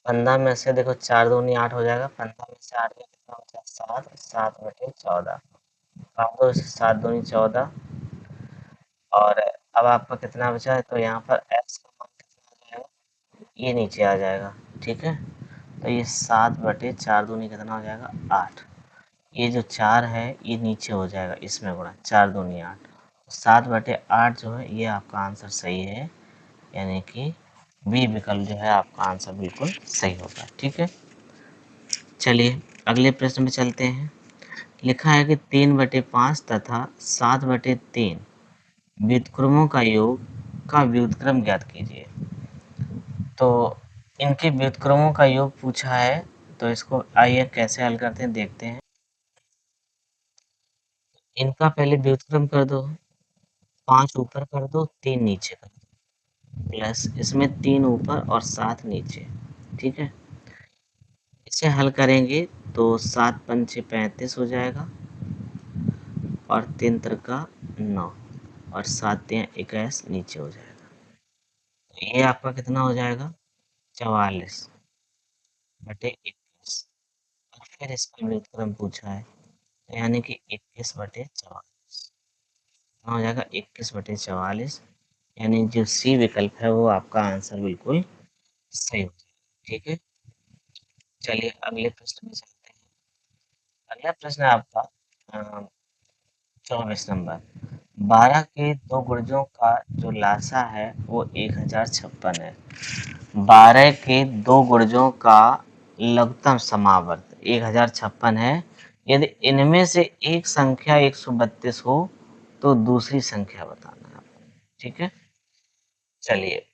15 में से देखो 4 दूनी 8 हो जाएगा, 15 में से 8 का कितना बचा 7, 7/14 काट दो इसे, 7 दूनी 14। और अब आपका कितना बचा है, तो यहाँ पर x का मान कितना आ जाएगा, ये नीचे आ जाएगा। ठीक है, तो ये 7/4 दूनी कितना हो जाएगा 8। ये जो 4 है ये नीचे हो जाएगा, इसमें गुणा 4 दूनी 8, 7/8 जो है ये आपका आंसर सही है, यानी कि बी विकल्प जो है आपका आंसर बिल्कुल सही होगा। ठीक है, चलिए अगले प्रश्न में चलते हैं। लिखा है कि 3/5 तथा 7/3 व्युत्क्रमों का योग का व्युत्क्रम ज्ञात कीजिए। तो इनके व्युत्क्रमों का योग पूछा है, तो इसको आइए कैसे हल करते हैं देखते हैं। इनका पहले व्युत्क्रम कर दो, 5 ऊपर कर दो 3 नीचे कर दो, प्लस इसमें 3 ऊपर और 7 नीचे। ठीक है, इसे हल करेंगे तो 7 पंचे 35 हो जाएगा और 3 त्रिका 9 और 7 तियां 21 नीचे हो जाएगा। तो ये आपका कितना हो जाएगा 44/21। और फिर इसका व्युत्क्रम पूछा है, यानी कि 21/44 कितना हो जाएगा 21/44, यानी जो सी विकल्प है वो आपका आंसर बिल्कुल सही हो जाएगा। ठीक है, चलिए अगले प्रश्न में चलते हैं। अगला प्रश्न है आपका 24 नंबर। 12 के दो गुर्जों का जो लासा है वो 1056 है। 12 के दो गुर्जों का लघुत्तम समावर्त 1056 है। यदि इनमें से एक संख्या 132 हो तो दूसरी संख्या बताना है आपको। ठीक है, चलिए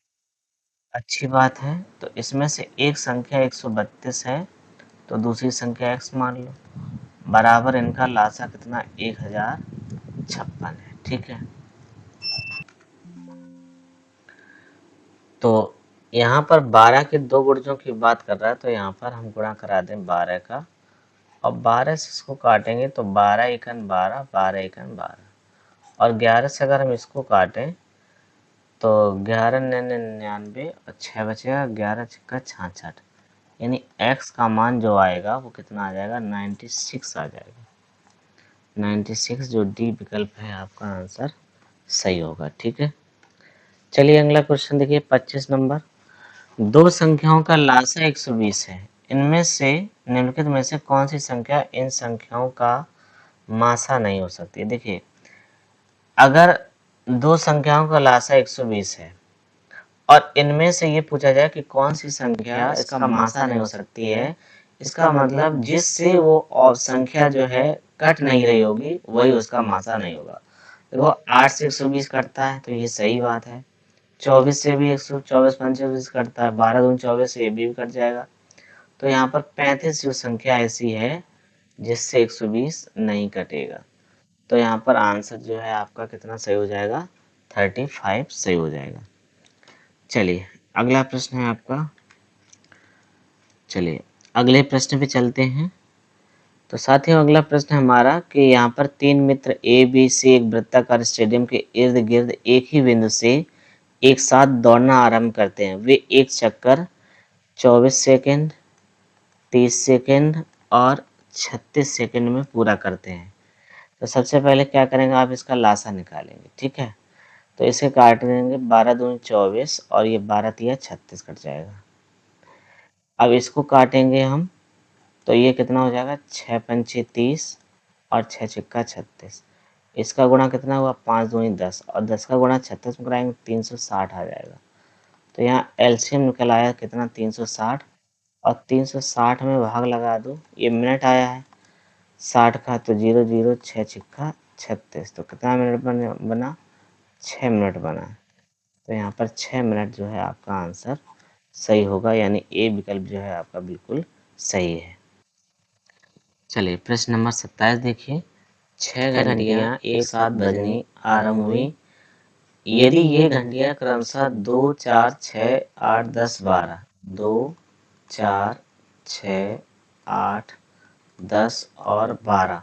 अच्छी बात है। तो इसमें से एक संख्या 132 है तो दूसरी संख्या x मान लो, बराबर इनका लासा कितना 1056 है। ठीक है, तो यहाँ पर 12 के दो गुर्जों की बात कर रहा है, तो यहाँ पर हम गुणा करा दें 12 का, और 12 से इसको काटेंगे तो 12 एकन 12, 12 एकन 12, और 11 से अगर हम इसको काटें तो 11 9 99 और 6 बचेगा, 11 छक्का 66, यानी x का मान जो आएगा वो कितना आ जाएगा 96 आ जाएगा। 96 जो डी विकल्प है आपका आंसर सही होगा। ठीक है, चलिए अगला क्वेश्चन देखिए 25 नंबर। दो संख्याओं का लासा 120 है, इनमें से निम्नलिखित में से कौन सी संख्या इन संख्याओं का मासा नहीं हो सकती। देखिए अगर दो संख्याओं का लासा 120 है और इनमें से ये पूछा जाए कि कौन सी संख्या इसका मासा नहीं हो सकती है, इसका मतलब जिससे वो और संख्या जो है कट नहीं रही होगी वही उसका मासा नहीं होगा। देखो 8 से 120 कटता है तो ये सही बात है, 24 से भी 124 25 कटता है, 12 दूनी 24 से ये भी कट जाएगा। तो यहाँ पर 35 जो संख्या ऐसी है जिससे 120 नहीं कटेगा। तो यहाँ पर आंसर जो है आपका कितना सही हो जाएगा 35 सही हो जाएगा। चलिए अगला प्रश्न है आपका, चलिए अगले प्रश्न पे चलते हैं। तो साथियों अगला प्रश्न हमारा कि यहाँ पर तीन मित्र ए बी सी एक वृत्ताकार स्टेडियम के इर्द गिर्द एक ही बिंदु से एक साथ दौड़ना आरंभ करते हैं। वे एक चक्कर 24 सेकंड 30 सेकंड और 36 सेकंड में पूरा करते हैं। तो सबसे पहले क्या करेंगे, आप इसका लासा निकालेंगे। ठीक है, तो इसे काट देंगे, 12 दूनी 24 और ये 12 तिया 36 कट जाएगा। अब इसको काटेंगे हम तो ये कितना हो जाएगा 6 पंचे 30 और 6 छिक्का 36। इसका गुणा कितना हुआ 5 दूनी 10 और 10 का गुणा 36 में कराएंगे 360 आ जाएगा। तो यहाँ एलसीएम निकल आया कितना 360 और 360 में भाग लगा दो, ये मिनट आया है 60 का, तो 0 0 6 छिक्का 36, तो कितना मिनट बना 6 मिनट बना। तो यहाँ पर 6 मिनट जो है आपका आंसर सही होगा, यानी ए विकल्प जो है आपका बिल्कुल सही है। चलिए प्रश्न नंबर 27 देखिए। 6 घंटियाँ एक साथ बजनी आरंभ हुई, यदि ये घंटियाँ क्रमशः 2, 4, 6, 8, 10, 12, 2, 4, 6, 8, 10 और 12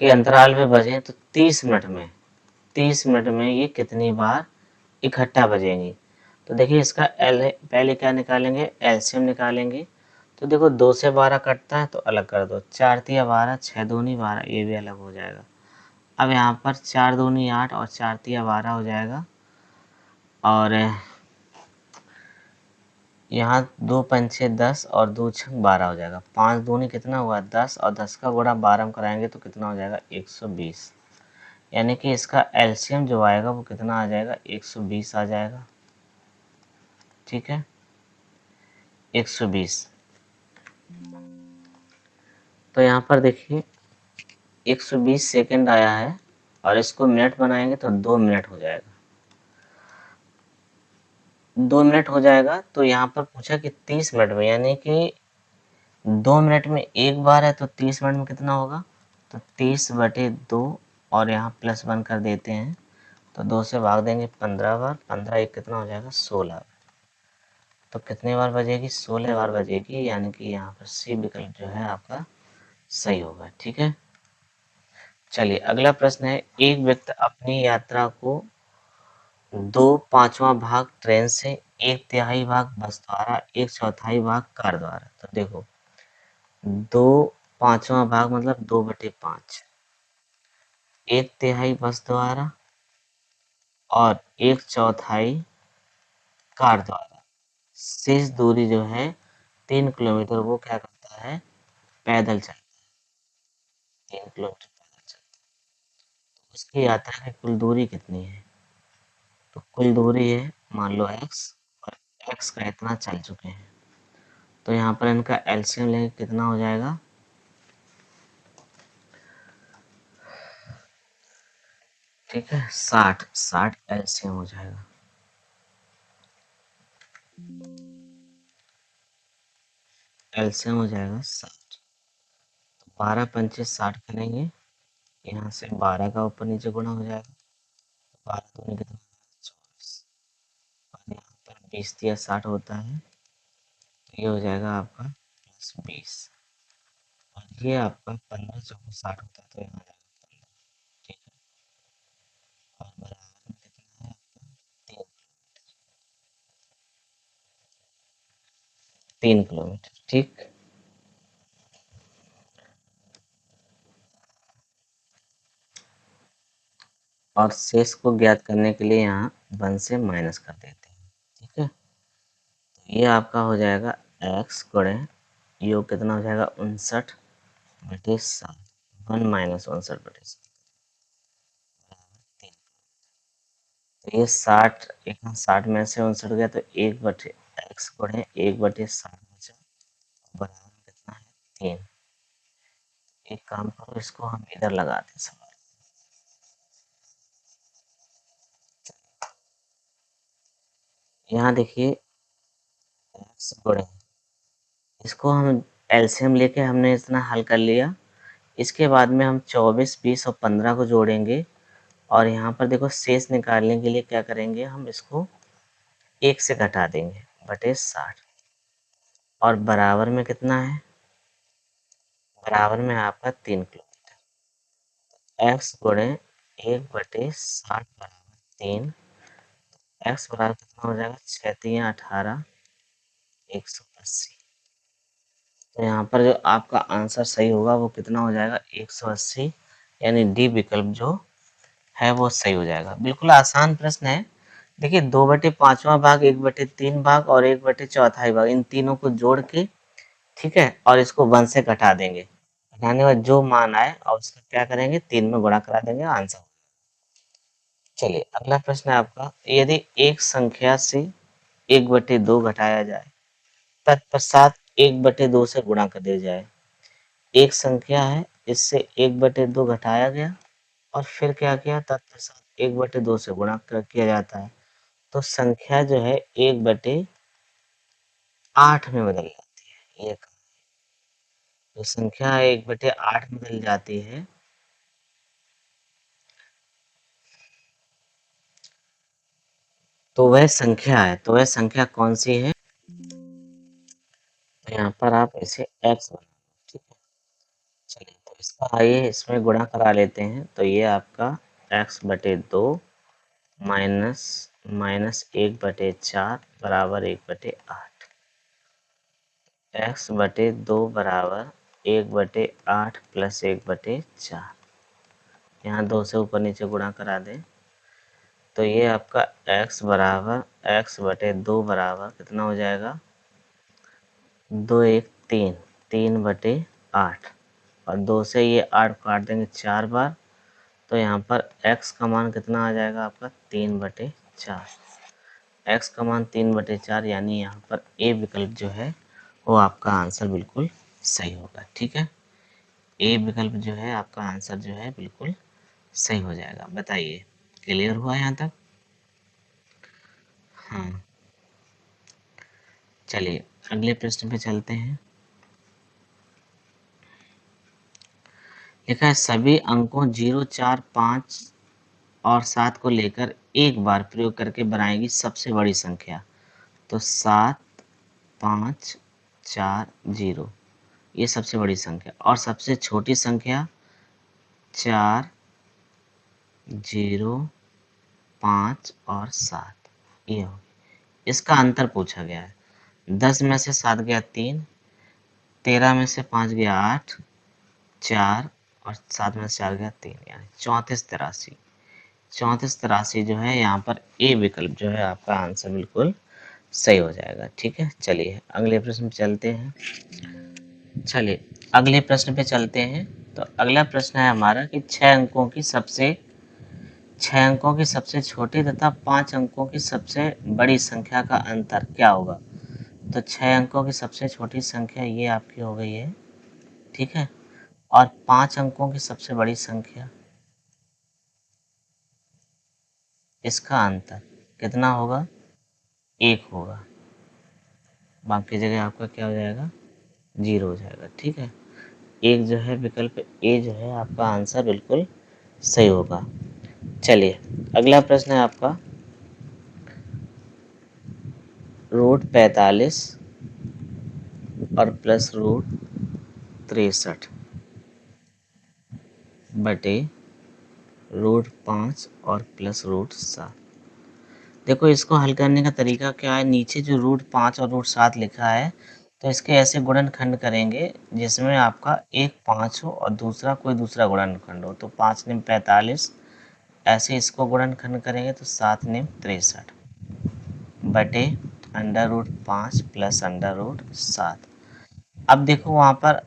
के अंतराल में बजें तो 30 मिनट में ये कितनी बार इकट्ठा बजेंगी। तो देखिए इसका एल पहले क्या निकालेंगे, एलसीएम निकालेंगे। तो देखो 2 से 12 कटता है तो अलग कर दो, 4 तिया 12, 6 दूनी 12, ये भी अलग हो जाएगा। अब यहाँ पर 4 दूनी 8 और 4 तिया 12 हो जाएगा, और यहाँ 2 पंचे 10 और 2 छंग 12 हो जाएगा। 5 दूनी कितना हुआ 10, और 10 का गुणा 12 में कराएंगे तो कितना हो जाएगा 120, यानी कि इसका एलसीएम जो आएगा वो कितना आ जाएगा 120 आ जाएगा। ठीक है, 120। तो यहाँ पर देखिए 120 सेकंड आया है, और इसको मिनट बनाएंगे तो 2 मिनट हो जाएगा। 2 मिनट हो जाएगा, तो यहाँ पर पूछा कि 30 मिनट में, यानी कि 2 मिनट में एक बार है तो 30 मिनट में कितना होगा, तो 30/2, और यहाँ +1 कर देते हैं तो 2 से भाग देंगे 15 बार, 15 एक कितना हो जाएगा 16। तो कितनी बार बजेगी, 16 बार बजेगी, यानी कि यहाँ पर सी विकल्प जो है आपका सही होगा। ठीक है, चलिए अगला प्रश्न है। एक व्यक्ति अपनी यात्रा को 2/5वां भाग ट्रेन से, 1/3 भाग बस द्वारा, 1/4 भाग कार द्वारा। तो देखो 2/5वां भाग मतलब 2/5, 1/3 बस द्वारा और 1/4 कार द्वारा। शेष दूरी जो है 3 किलोमीटर, वो क्या करता है पैदल चलता है, 3 किलोमीटर पैदल चलता है। उसकी यात्रा की कुल दूरी कितनी है, तो कुल दूरी है मान लो x, और x का इतना चल चुके हैं। तो यहाँ पर इनका एलसीएम लेंगे कितना हो जाएगा, ठीक है 60 एलसीएम हो जाएगा। एलसीएम हो जाएगा 60। 12 पंचे 60 करेंगे, यहाँ से 12 का ऊपर नीचे गुणा हो जाएगा, 12 दूनी कितना 24, और यहाँ पर 20 या 60 होता है, तो ये हो जाएगा आपका +20, और ये आपका 15 चौको 60 होता है, तो यहाँ आ जाएगा 15। ठीक है, और बराबर में कितना है आपका 3 किलोमीटर। ठीक, और शेष को ज्ञात करने के लिए यहाँ 1 से माइनस कर देते हैं। ठीक है, तो ये आपका हो जाएगा x गुणे योग कितना हो जाएगा 59/7, 1 माइनस 59/7, तो ये 60, यहाँ 60 में से 59 गया तो 1/x गुणे 1/60 बचा, बराबर में कितना है 3। एक काम करो, इसको हम इधर लगा दें सवाल। यहाँ देखिए x गुणे, इसको हम एलसीएम लेके हमने इतना हल कर लिया। इसके बाद में हम 24, 20 और 15 को जोड़ेंगे, और यहाँ पर देखो शेष निकालने के लिए क्या करेंगे, हम इसको 1 से घटा देंगे बटे 60, और बराबर में कितना है, बराबर में आपका 3 किलोमीटर। x गुणे 1/60 बराबर 3, x बराबर कितना हो जाएगा 6×3 = 18, 180। तो यहाँ पर जो आपका आंसर सही होगा वो कितना हो जाएगा 180, यानी डी विकल्प जो है वो सही हो जाएगा। बिल्कुल आसान प्रश्न है। देखिए 2/5वां भाग, 1/3 भाग और 1/4 भाग, इन तीनों को जोड़ के, ठीक है, और इसको 1 से घटा देंगे। घटाने के बाद जो मान आए और उसका क्या करेंगे 3 में गुणा करा देंगे, आंसर। चलिए अगला प्रश्न है आपका। यदि एक संख्या से 1/2 घटाया जाए, तत्पश्चात 1/2 से गुणा कर दिया जाए। एक संख्या है, इससे 1/2 घटाया गया, और फिर क्या किया तत्पश्चात 1/2 से गुणा किया जाता है। तो संख्या जो है 1/8 में बदल जाती है। ये जो संख्या 1/8 में बदल जाती है, तो वह संख्या है। तो वह संख्या कौन सी है? तो यहाँ पर आप इसे x बना, ठीक है। चलिए, तो इसका आइए इसमें गुणा करा लेते हैं। तो ये आपका x/2 माइनस माइनस 1/4 बराबर 1/8। x/2 बराबर 1/8 प्लस 1/4। यहाँ 2 से ऊपर नीचे गुणा करा दें। तो ये आपका x बराबर x/2 बराबर कितना हो जाएगा? 2 1 3, 3/8। और 2 से ये 8 काट देंगे 4 बार। तो यहाँ पर x का मान कितना आ जाएगा आपका? 3/4। x का मान 3/4, यानी यहाँ पर ए विकल्प जो है वो आपका आंसर बिल्कुल सही होगा, ठीक है। ए विकल्प जो है आपका आंसर जो है बिल्कुल सही हो जाएगा। बताइए, क्लियर हुआ यहाँ तक? हाँ, चलिए अगले प्रश्न पे चलते हैं। लिखा है सभी अंकों 0 4 5 और 7 को लेकर एक बार प्रयोग करके बनाएगी सबसे बड़ी संख्या। तो 7 5 4 0 ये सबसे बड़ी संख्या, और सबसे छोटी संख्या 4 0 5 और 7 ये होगी। इसका अंतर पूछा गया है। 10 में से 7 गया 3, 13 में से 5 गया 8, 4 और 7 में से 4 गया 3, यानी 34 83। 34 83 जो है यहाँ पर ए विकल्प जो है आपका आंसर बिल्कुल सही हो जाएगा, ठीक है। चलिए अगले प्रश्न पे चलते हैं। चलिए अगले प्रश्न पे चलते हैं। तो अगला प्रश्न है हमारा कि 6 अंकों की सबसे छोटी तथा 5 अंकों की सबसे बड़ी संख्या का अंतर क्या होगा? तो 6 अंकों की सबसे छोटी संख्या ये आपकी हो गई है, ठीक है। और 5 अंकों की सबसे बड़ी संख्या, इसका अंतर कितना होगा? 1 होगा। बाकी जगह आपका क्या हो जाएगा? 0 हो जाएगा, ठीक है। एक जो है विकल्प ए जो है आपका आंसर बिल्कुल सही होगा। चलिए अगला प्रश्न है आपका √45 और प्लस √63 बटे √5 और प्लस √7। देखो इसको हल करने का तरीका क्या है? नीचे जो √5 और √7 लिखा है, तो इसके ऐसे गुणनखंड करेंगे जिसमें आपका एक 5 हो और दूसरा कोई दूसरा गुणनखंड हो। तो 5 निम 45, ऐसे इसको गुणनखंड करेंगे तो 7 निम 63 बटे √5 प्लस √7। अब देखो वहाँ पर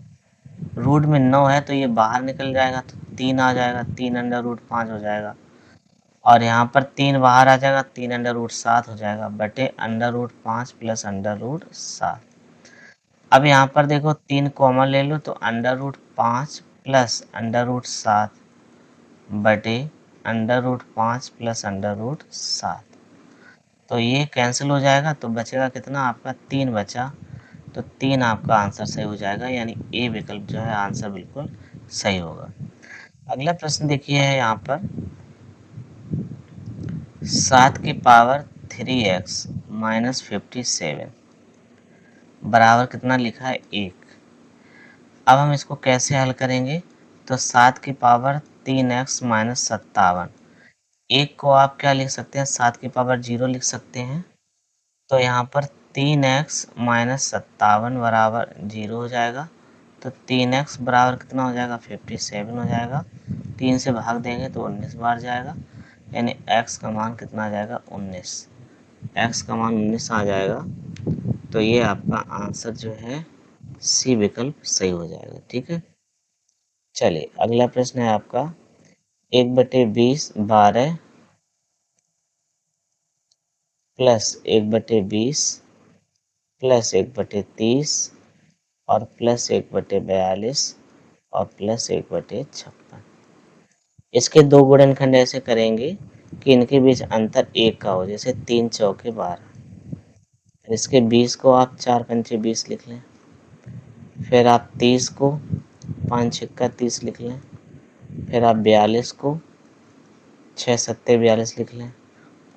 रूट में 9 है तो ये बाहर निकल जाएगा, तो 3 आ जाएगा, 3 √5 हो जाएगा। और यहाँ पर 3 बाहर आ जाएगा, 3 √7 हो जाएगा बटे √5 प्लस √7। अब यहाँ पर देखो 3 कॉमन ले लो, तो √5 प्लस √7 बटे √5 प्लस √7। तो ये कैंसिल हो जाएगा, तो बचेगा कितना आपका? 3 बचा। तो 3 आपका आंसर सही हो जाएगा, यानी ए विकल्प जो है आंसर बिल्कुल सही होगा। अगला प्रश्न देखिए है यहाँ पर 7 की पावर 3x माइनस 57 बराबर कितना लिखा है? 1। अब हम इसको कैसे हल करेंगे? तो 7 की पावर 3x माइनस 57, एक को आप क्या लिख सकते हैं? 7 की पावर 0 लिख सकते हैं। तो यहाँ पर 3x माइनस 57 बराबर 0 हो जाएगा। तो 3x बराबर कितना हो जाएगा? 57 हो जाएगा। 3 से भाग देंगे तो 19 बार जाएगा, यानी x का मान कितना आ जाएगा? 19। x का मान 19 आ जाएगा। तो ये आपका आंसर जो है सी विकल्प सही हो जाएगा, ठीक है। चलिए अगला प्रश्न है आपका 1/20 12 प्लस 1/20 प्लस 1/30 और प्लस 1/42 और प्लस 1/56। इसके दो गुणनखंड ऐसे करेंगे कि इनके बीच अंतर 1 का हो, जैसे 3 चौके 12। इसके 20 को आप 4 पंचे 20 लिख लें। फिर आप 30 को 5 छक्का 30 लिख लें। फिर आप 42 को 6 सत्ते 42 लिख लें।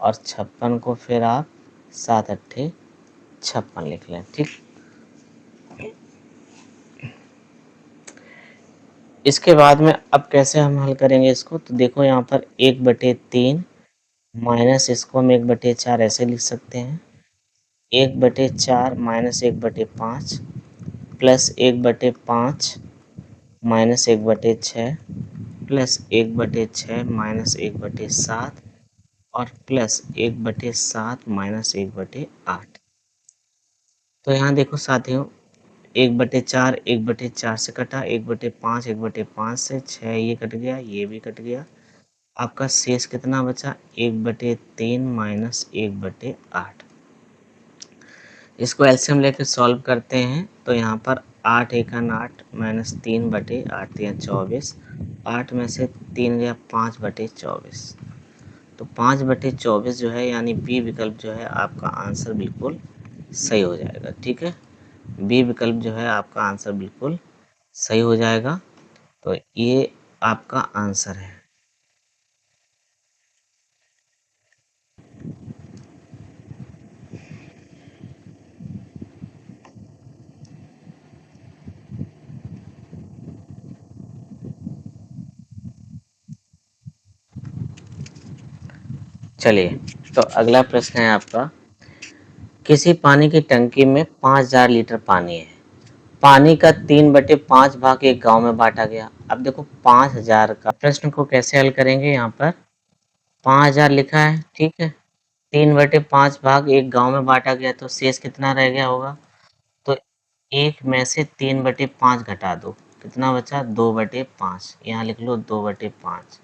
और 56 को फिर आप 7 अट्ठे 56 लिख लें। ठीक, इसके बाद में अब कैसे हम हल करेंगे इसको, तो देखो यहाँ पर 1/3 माइनस इसको हम 1/4 ऐसे लिख सकते हैं। 1/4 minus 1/5 plus 1/5 minus 1/6 plus 1/6 minus 1/7 और प्लस 1/7 माइनस 1/8। तो यहाँ देखो साथियों, 1/4 1/4 से कटा, 1/5 1/5 से 6 ये कट गया, ये भी कट गया। आपका शेष कितना बचा, 1/3 माइनस 1/8। इसको एलसीएम लेकर सॉल्व करते हैं तो यहाँ पर 8 एकन 8 माइनस 3/8 दिया 24। 8 में से 3 गया 5/24। तो 5/24 जो है यानी बी विकल्प जो है आपका आंसर बिल्कुल सही हो जाएगा। ठीक है, बी विकल्प जो है आपका आंसर बिल्कुल सही हो जाएगा। तो ये आपका आंसर है। चलिए, तो अगला प्रश्न है आपका, किसी पानी की टंकी में 5000 लीटर पानी है। पानी का 3/5 भाग एक गांव में बांटा गया। अब देखो 5000 का प्रश्न को कैसे हल करेंगे। यहाँ पर 5000 लिखा है, ठीक है, 3/5 भाग एक गांव में बांटा गया, तो शेष कितना रह गया होगा। तो एक में से 3/5 घटा दो, कितना बचा 2/5। यहाँ लिख लो 2/5।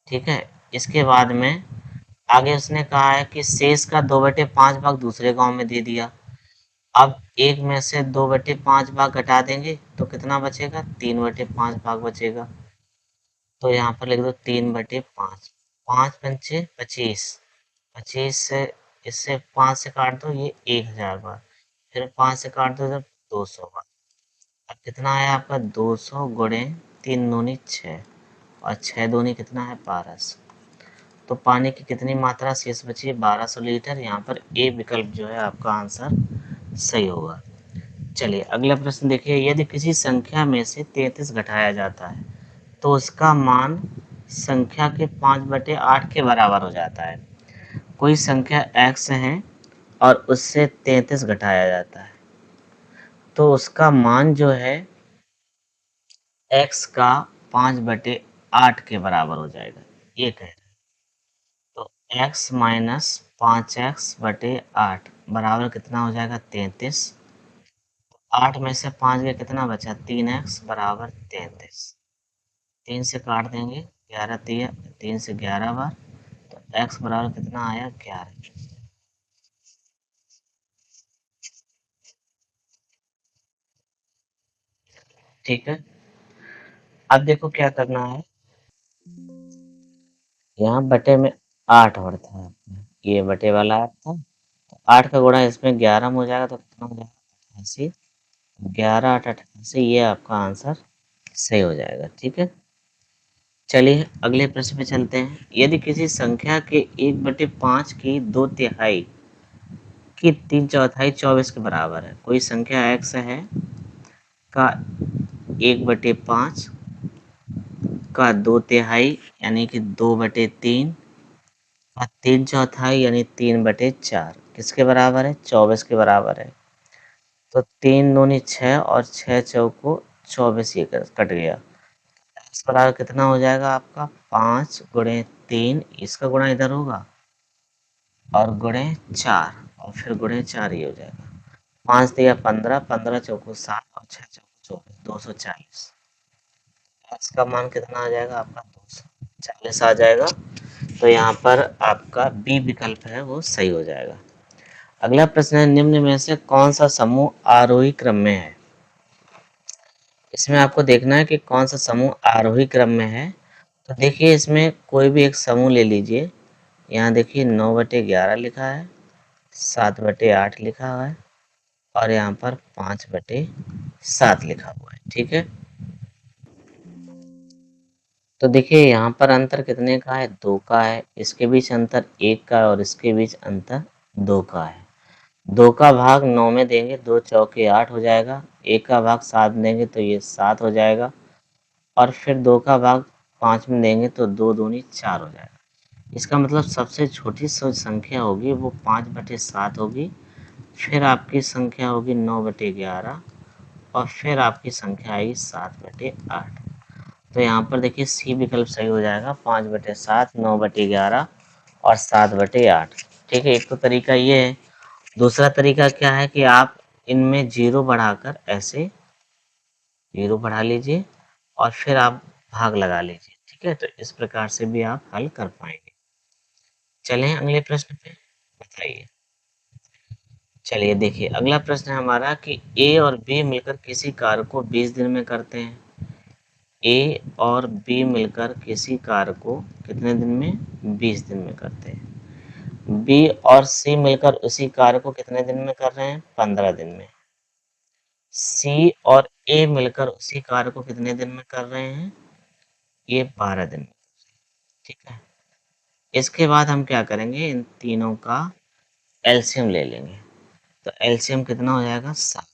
ठीक है, इसके बाद में आगे उसने कहा है कि शेष का 2/5 भाग दूसरे गांव में दे दिया। अब एक में से 2/5 भाग घटा देंगे तो कितना बचेगा, 3/5 भाग बचेगा। तो यहाँ पर लिख दो 3/5। 5×5 = 25। 25 से इससे 5 से काट दो, ये 1000 बार। फिर 5 से काट दो जब 200 बार। अब कितना आया आपका 200 गुणे 3 दूनी 6 और 6 दूनी कितना है 1200। तो पानी की कितनी मात्रा शेष बची है, 1200 लीटर। यहाँ पर ए विकल्प जो है आपका आंसर सही होगा। चलिए अगला प्रश्न देखिए, यदि किसी संख्या में से 33 घटाया जाता है तो उसका मान संख्या के 5/8 के बराबर हो जाता है। कोई संख्या x है और उससे 33 घटाया जाता है तो उसका मान जो है x का 5/8 के बराबर हो जाएगा, ये कह रहे हैं। तो x माइनस 5x/8 बराबर कितना हो जाएगा 33। 8 में से 5 गया, कितना बचा 3x बराबर 33। 3 से काट देंगे, 11 दिया, 3 से 11 बार। तो x बराबर कितना आया 11। ठीक है, अब देखो क्या करना है, यहाँ बटे में 8 और था, ये बटे वाला 8 था, तो 8 का गुणा इसमें 11 में हो जाएगा, तो कितना हो जाएगा 88। 11 8 88, ये आपका आंसर सही हो जाएगा। ठीक है, चलिए अगले प्रश्न पे चलते हैं। यदि किसी संख्या के 1/5 की 2/3 की 3/4 24 के बराबर है, कोई संख्या x है का 1/5 का 2/3 यानी कि 2/3 का 3/4 यानी 3/4 किसके बराबर है, 24 के बराबर है। तो 3 दूनी 6 और 6 चौको 24, ये कट गया। इस बराबर कितना हो जाएगा आपका 5 गुणे 3, इसका गुणा इधर होगा और गुणे 4 और फिर गुणे 4 ये हो जाएगा। 5 दिया 15, 15 चौको 7 और 6 चौको 24, 240। x का मान कितना आ जाएगा आपका 240 आ जाएगा। तो यहाँ पर आपका बी विकल्प है वो सही हो जाएगा। अगला प्रश्न है, निम्न में से कौन सा समूह आरोही क्रम में है। इसमें आपको देखना है कि कौन सा समूह आरोही क्रम में है। तो देखिए इसमें कोई भी एक समूह ले लीजिए, यहाँ देखिए 9/11 लिखा है, 7/8 लिखा हुआ है और यहाँ पर 5/7 लिखा हुआ है। ठीक है, तो देखिए यहाँ पर अंतर कितने का है, 2 का है। इसके बीच अंतर 1 का है और इसके बीच अंतर 2 का है। 2 का भाग 9 में देंगे, 2 चौके 8 हो जाएगा। 1 का भाग 7 देंगे तो ये 7 हो जाएगा और फिर 2 का भाग 5 में देंगे तो 2 दूनी 4 हो जाएगा। इसका मतलब सबसे छोटी संख्या होगी वो 5/7 होगी, फिर आपकी संख्या होगी 9/11 और फिर आपकी संख्या आएगी 7/8। तो यहाँ पर देखिए सी विकल्प सही हो जाएगा, 5/7, 9/11 और 7/8। ठीक है, एक तो तरीका ये है। दूसरा तरीका क्या है कि आप इनमें जीरो बढ़ाकर ऐसे जीरो बढ़ा लीजिए और फिर आप भाग लगा लीजिए। ठीक है, तो इस प्रकार से भी आप हल कर पाएंगे। चलें अगले प्रश्न पे, बताइए। चलिए देखिए अगला प्रश्न है हमारा कि ए और बी मिलकर किसी कार्य को 20 दिन में करते हैं। ए और बी मिलकर किसी कार्य को कितने दिन में, 20 दिन में करते हैं। बी और सी मिलकर उसी कार्य को कितने दिन में कर रहे हैं, 15 दिन में। सी और ए मिलकर उसी कार्य को कितने दिन में कर रहे हैं, ये 12 दिन में। ठीक है, इसके बाद हम क्या करेंगे, इन तीनों का एलसीएम ले लेंगे। तो एलसीएम कितना हो जाएगा, 7।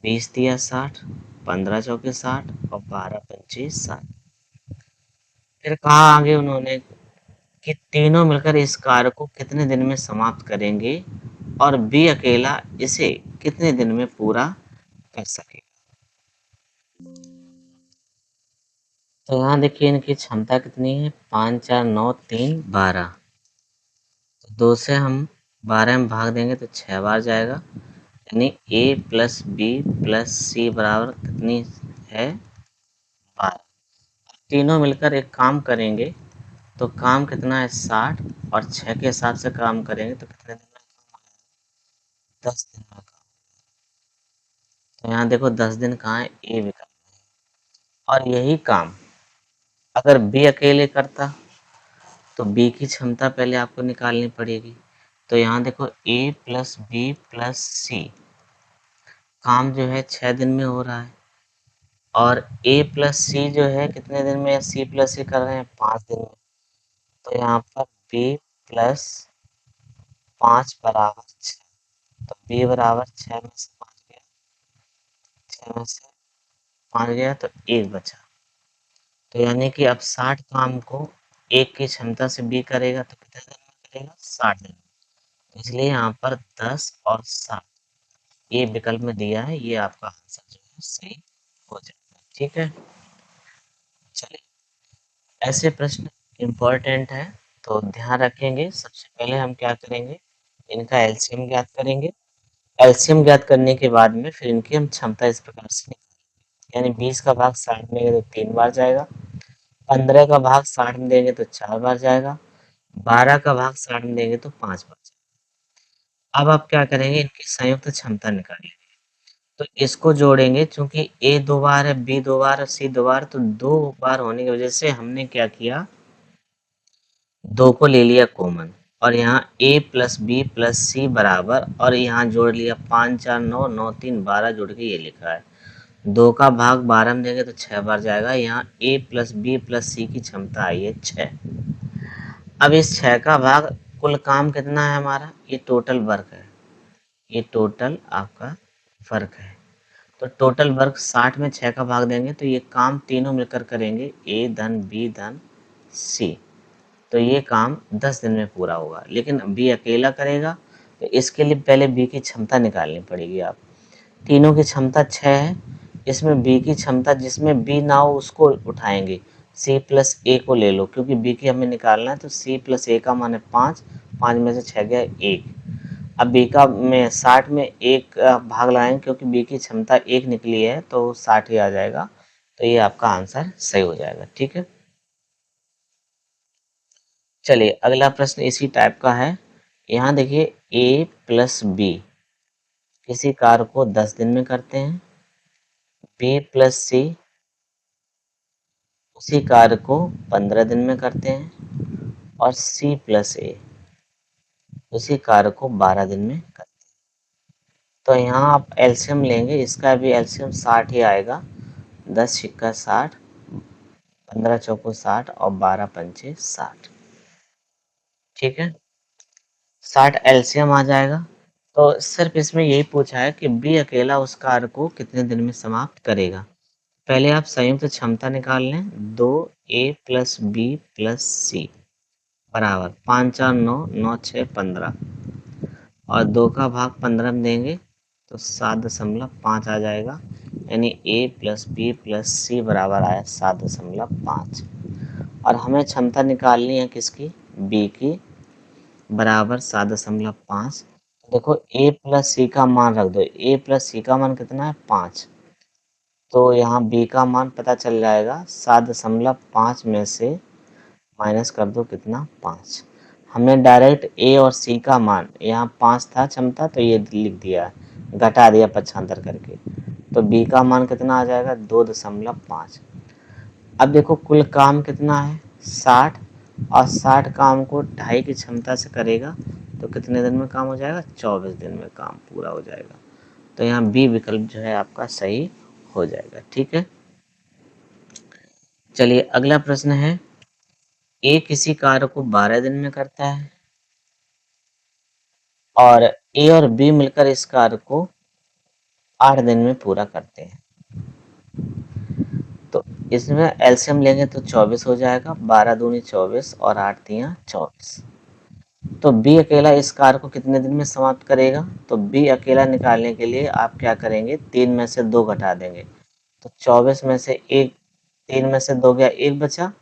20 दिया 60, 15 चौके 60 और 12 पंचे 60। फिर कहा आगे उन्होंने कि तीनों मिलकर इस कार्य को कितने दिन में समाप्त करेंगे और बी अकेला इसे कितने दिन में पूरा कर सकेगा। तो यहाँ देखिए इनकी क्षमता कितनी है, 5 4 9 3 12। तो 2 से हम 12 में भाग देंगे तो 6 बार जाएगा, यानी ए प्लस बी प्लस सी बराबर कितनी है, 12। तीनों मिलकर एक काम करेंगे तो काम कितना है, 60 और 6 के हिसाब से काम करेंगे तो कितने दिन में काम आएगा, 10 दिन में काम। तो यहाँ देखो 10 दिन कहाँ है, ए विकल्प। और यही काम अगर बी अकेले करता तो बी की क्षमता पहले आपको निकालनी पड़ेगी। तो यहाँ देखो ए प्लस बी प्लस सी काम जो है 6 दिन में हो रहा है और ए प्लस सी जो है कितने दिन में, सी प्लस सी कर रहे हैं 5 दिन में। तो यहाँ पर बी प्लस 5 बराबर 6। तो बी बराबर 6 में से 5 गया, 6 में से 5 गया तो 1 बचा। तो यानी कि अब 60 काम को एक की क्षमता से बी करेगा तो कितने दिन में करेगा, 60 दिन में। इसलिए यहाँ पर 10 और 60 ये विकल्प में दिया है, ये आपका आंसर जो है सही हो जाएगा। ठीक है, चलिए ऐसे प्रश्न इम्पोर्टेंट है तो ध्यान रखेंगे। सबसे पहले हम क्या करेंगे, इनका एलसीएम ज्ञात करेंगे। एलसीएम ज्ञात करने के बाद में फिर इनकी हम क्षमता इस प्रकार से निकालेंगे, यानी 20 का भाग 60 में देंगे तो 3 बार जाएगा, 15 का भाग 60 में देंगे तो 4 बार जाएगा, 12 का भाग 60 में देंगे तो 5 बार जाएगा। अब आप क्या करेंगे, इनकी संयुक्त क्षमता निकालेंगे। तो इसको जोड़ेंगे, चूंकि ए 2 बार है, बी 2 बार है, सी 2 बार, तो 2 बार होने की वजह से हमने क्या किया, 2 को ले लिया कॉमन और यहाँ ए प्लस बी प्लस सी बराबर और यहाँ जोड़ लिया 5 4 9 9 3 12 जोड़ के ये लिखा है। 2 का भाग 12 में देंगे तो 6 बार जाएगा। यहाँ ए प्लस बी प्लस सी की क्षमता आई है 6। अब इस 6 का भाग कुल काम कितना है हमारा, ये टोटल वर्क है, ये टोटल आपका वर्क है। तो टोटल वर्क 60 में 6 का भाग देंगे तो ये काम तीनों मिलकर करेंगे, ए धन बी धन सी। तो ये काम 10 दिन में पूरा होगा, लेकिन बी अकेला करेगा तो इसके लिए पहले बी की क्षमता निकालनी पड़ेगी। आप तीनों की क्षमता 6 है, इसमें बी की क्षमता जिसमें बी ना हो उसको उठाएंगे, सी प्लस ए को ले लो क्योंकि बी की हमें निकालना है। तो सी प्लस ए का मान है 5, 5 में से 6 गया 1। अब बी का में 60 में एक भाग लगाएंगे क्योंकि बी की क्षमता 1 निकली है तो 60 ही आ जाएगा। तो ये आपका आंसर सही हो जाएगा। ठीक है, चलिए अगला प्रश्न इसी टाइप का है। यहाँ देखिए ए प्लस बी किसी कार्य को 10 दिन में करते हैं, बी प्लस सी उसी कार्य को 15 दिन में करते हैं और सी प्लस ए उसी कार्य को 12 दिन में करते हैं। तो यहाँ आप एलसीएम लेंगे, इसका भी एलसीएम 60 ही आएगा। 10 छिक्का 60, 15 चौको 60 और 12 पंचे 60। ठीक है, 60 एलसीएम आ जाएगा। तो सिर्फ इसमें यही पूछा है कि बी अकेला उस कार्य को कितने दिन में समाप्त करेगा। पहले आप संयुक्त क्षमता निकाल लें। 2a प्लस बी प्लस सी बराबर 5 4 9 9 6 15 और 2 का भाग 15 में देंगे तो 7.5 आ जाएगा। यानी a प्लस बी प्लस सी बराबर आया 7.5। और हमें क्षमता निकालनी है किसकी, b की, बराबर 7.5। देखो a प्लस सी का मान रख दो, a प्लस सी का मान कितना है 5। तो यहाँ b का मान पता चल जाएगा 7.5 में से माइनस कर दो कितना 5। हमने डायरेक्ट a और c का मान, यहाँ 5 था क्षमता तो ये लिख दिया, घटा दिया पक्षांतर करके। तो b का मान कितना आ जाएगा 2.5। अब देखो कुल काम कितना है 60, और 60 काम को 2.5 की क्षमता से करेगा तो कितने दिन में काम हो जाएगा, 24 दिन में काम पूरा हो जाएगा। तो यहाँ बी विकल्प जो है आपका सही हो जाएगा। ठीक है, चलिए अगला प्रश्न है, ए किसी कार्य को 12 दिन में करता है और ए और बी मिलकर इस कार्य को 8 दिन में पूरा करते हैं। तो इसमें एलसीएम लेंगे तो 24 हो जाएगा, 12 दूनी 24 और 8 तियां 24। तो बी अकेला इस कार्य को कितने दिन में समाप्त करेगा। तो बी अकेला निकालने के लिए आप क्या करेंगे, 3 में से 2 घटा देंगे। तो 24 में से एक, 3 में से 2 गया, 1 बचा,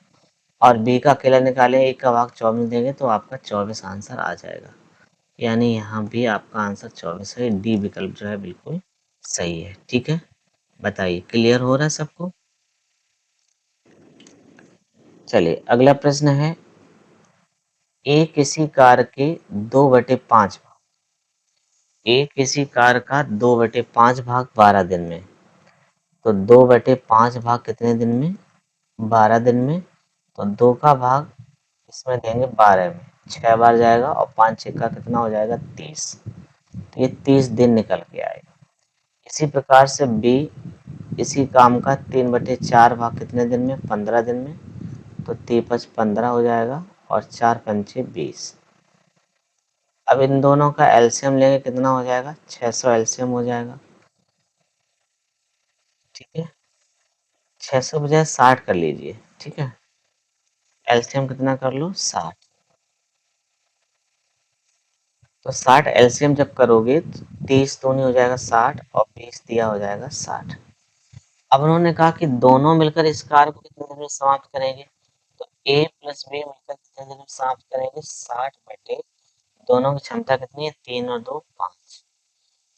और बी का अकेला निकालेंगे, 1 का भाग 24 देंगे तो आपका 24 आंसर आ जाएगा। यानी यहाँ भी आपका आंसर 24 है। डी विकल्प जो है बिल्कुल सही है। ठीक है, बताइए क्लियर हो रहा है सबको। चलिए अगला प्रश्न है, ए किसी कार्य के 2/5 भाग, ए किसी कार्य का 2/5 भाग 12 दिन में। तो 2/5 भाग कितने दिन में, 12 दिन में। तो 2 का भाग इसमें देंगे 12 में, 6 बार जाएगा और 5 6 का कितना हो जाएगा 30। तो ये 30 दिन निकल के आएगा। इसी प्रकार से बी इसी काम का 3/4 भाग कितने दिन में, 15 दिन में। तो 3 15 हो जाएगा और 4 पंचे 20। अब इन दोनों का एलसीएम लेंगे कितना हो जाएगा, 600 एलसीएम हो जाएगा। ठीक है, 600 बजाय 60 कर लीजिए। ठीक है, एलसीएम कितना कर लो 60। तो 60 एलसीएम जब करोगे तो 30 दूनी हो जाएगा 60 और 20 दिया हो जाएगा 60। अब उन्होंने कहा कि दोनों मिलकर इस कार्य को कितने दिन में समाप्त करेंगे। तो ए प्लस बी मिलकर कितने दिन में समाप्त करेंगे, 60 बटे दोनों की क्षमता कितनी है, 3 और 2 5।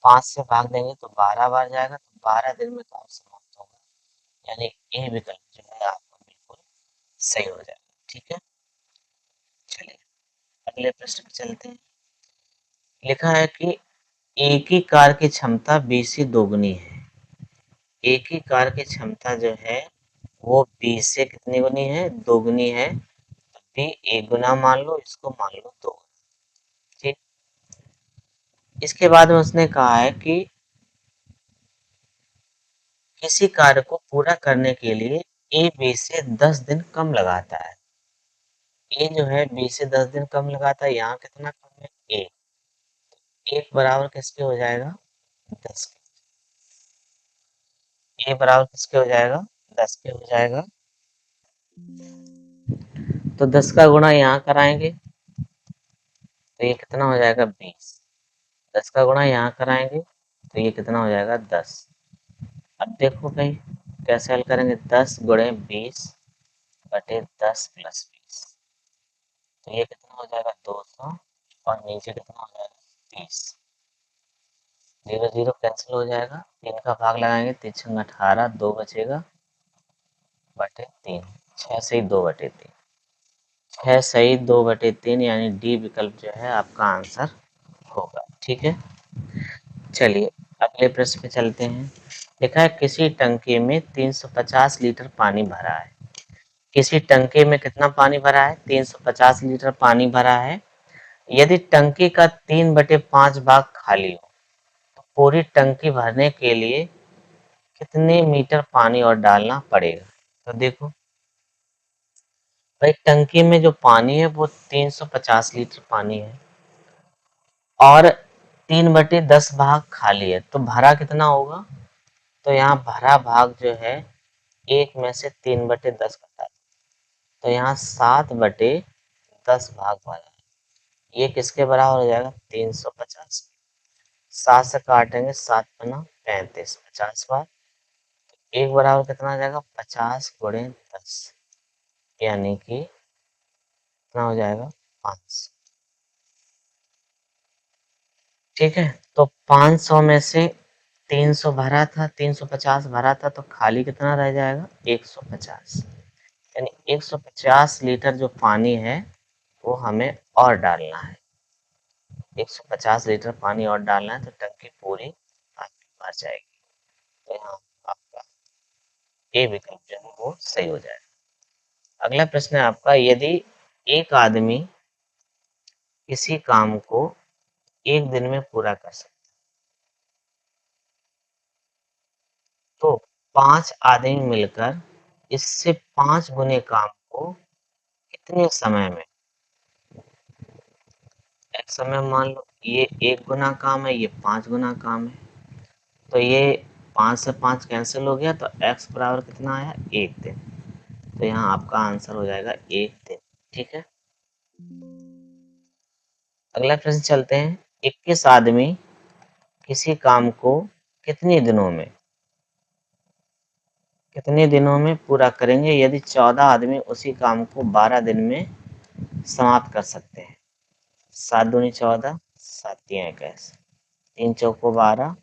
5 से भाग देंगे तो 12 बार जाएगा, तो 12 दिन में काम समाप्त होगा। यानी ए विकल्प जो है आपका बिल्कुल सही हो जाएगा। ठीक है, चलिए अगले प्रश्न पे चलते हैं। लिखा है कि एक ही कार की क्षमता 20 से दोगुनी है। एक ही कार की क्षमता जो है वो 20 से कितनी गुनी है, दोगुनी है। भी 1 गुना मान लो, इसको मान लो 2। ठीक, इसके बाद में उसने कहा है कि किसी कार्य को पूरा करने के लिए ए बी से 10 दिन कम लगाता है। ए जो है बी से 10 दिन कम लगाता है, यहाँ कितना कम है, एक। एक बराबर किसके हो जाएगा, 10 के। ए बराबर किसके हो जाएगा, 10 के हो जाएगा। तो 10 का गुणा यहाँ कराएंगे तो ये कितना हो जाएगा 20। 10 का गुणा यहाँ कराएंगे तो ये कितना हो जाएगा 10। अब देखो भाई कैसे हल करेंगे, 10 गुणे 20 बटे 10 प्लस 20। तो ये कितना हो जाएगा 200 और नीचे कितना हो जाएगा 30। 0 0 कैंसिल हो जाएगा, 3 का भाग लगाएंगे, 3 छंग 18, 2 बचेगा बटे 3। 6 से ही 2/3, 6 सही 2/3, यानी डी विकल्प जो है आपका आंसर होगा। ठीक है, चलिए अगले प्रश्न पे चलते हैं। लिखा है किसी टंकी में 350 लीटर पानी भरा है। किसी टंकी में कितना पानी भरा है? 350 लीटर पानी भरा है। यदि टंकी का 3/5 भाग खाली हो तो पूरी टंकी भरने के लिए कितने मीटर पानी और डालना पड़ेगा? तो देखो भाई, टंकी में जो पानी है वो 350 लीटर पानी है और 3/10 भाग खाली है, तो भरा कितना होगा? तो यहाँ भरा भाग जो है, एक में से 3/10 घटा, तो यहाँ 7/10 भाग भरा है। ये किसके बराबर हो जाएगा? 350। 7 से काटेंगे, 7×5 = 35, 50 बार। एक बराबर कितना आ जाएगा? 50 × 10, यानी कि कितना हो जाएगा? 500। ठीक है, तो 500 में से 300 भरा था, 350 भरा था, तो खाली कितना रह जाएगा? 150। यानी 150 लीटर जो पानी है वो हमें और डालना है। 150 लीटर पानी और डालना है तो टंकी पूरी आपकी भर जाएगी। तो यहाँ आपका ए विकल्प जो है वो सही हो जाएगा। अगला प्रश्न है आपका, यदि एक आदमी किसी काम को एक दिन में पूरा कर सकता तो 5 आदमी मिलकर इससे 5 गुने काम को कितने समय में? एक समय मान लो ये 1 गुना काम है, ये 5 गुना काम है, तो ये 5 से 5 कैंसिल हो गया, तो x बराबर कितना आया? 1 दिन। तो यहाँ आपका आंसर हो जाएगा 1 दिन। ठीक है, अगला प्रश्न चलते हैं। 21 आदमी किसी काम को कितने दिनों में पूरा करेंगे यदि 14 आदमी उसी काम को 12 दिन में समाप्त कर सकते हैं? 7 दूनी 14, 7 तिया 21, 3 चौको 12,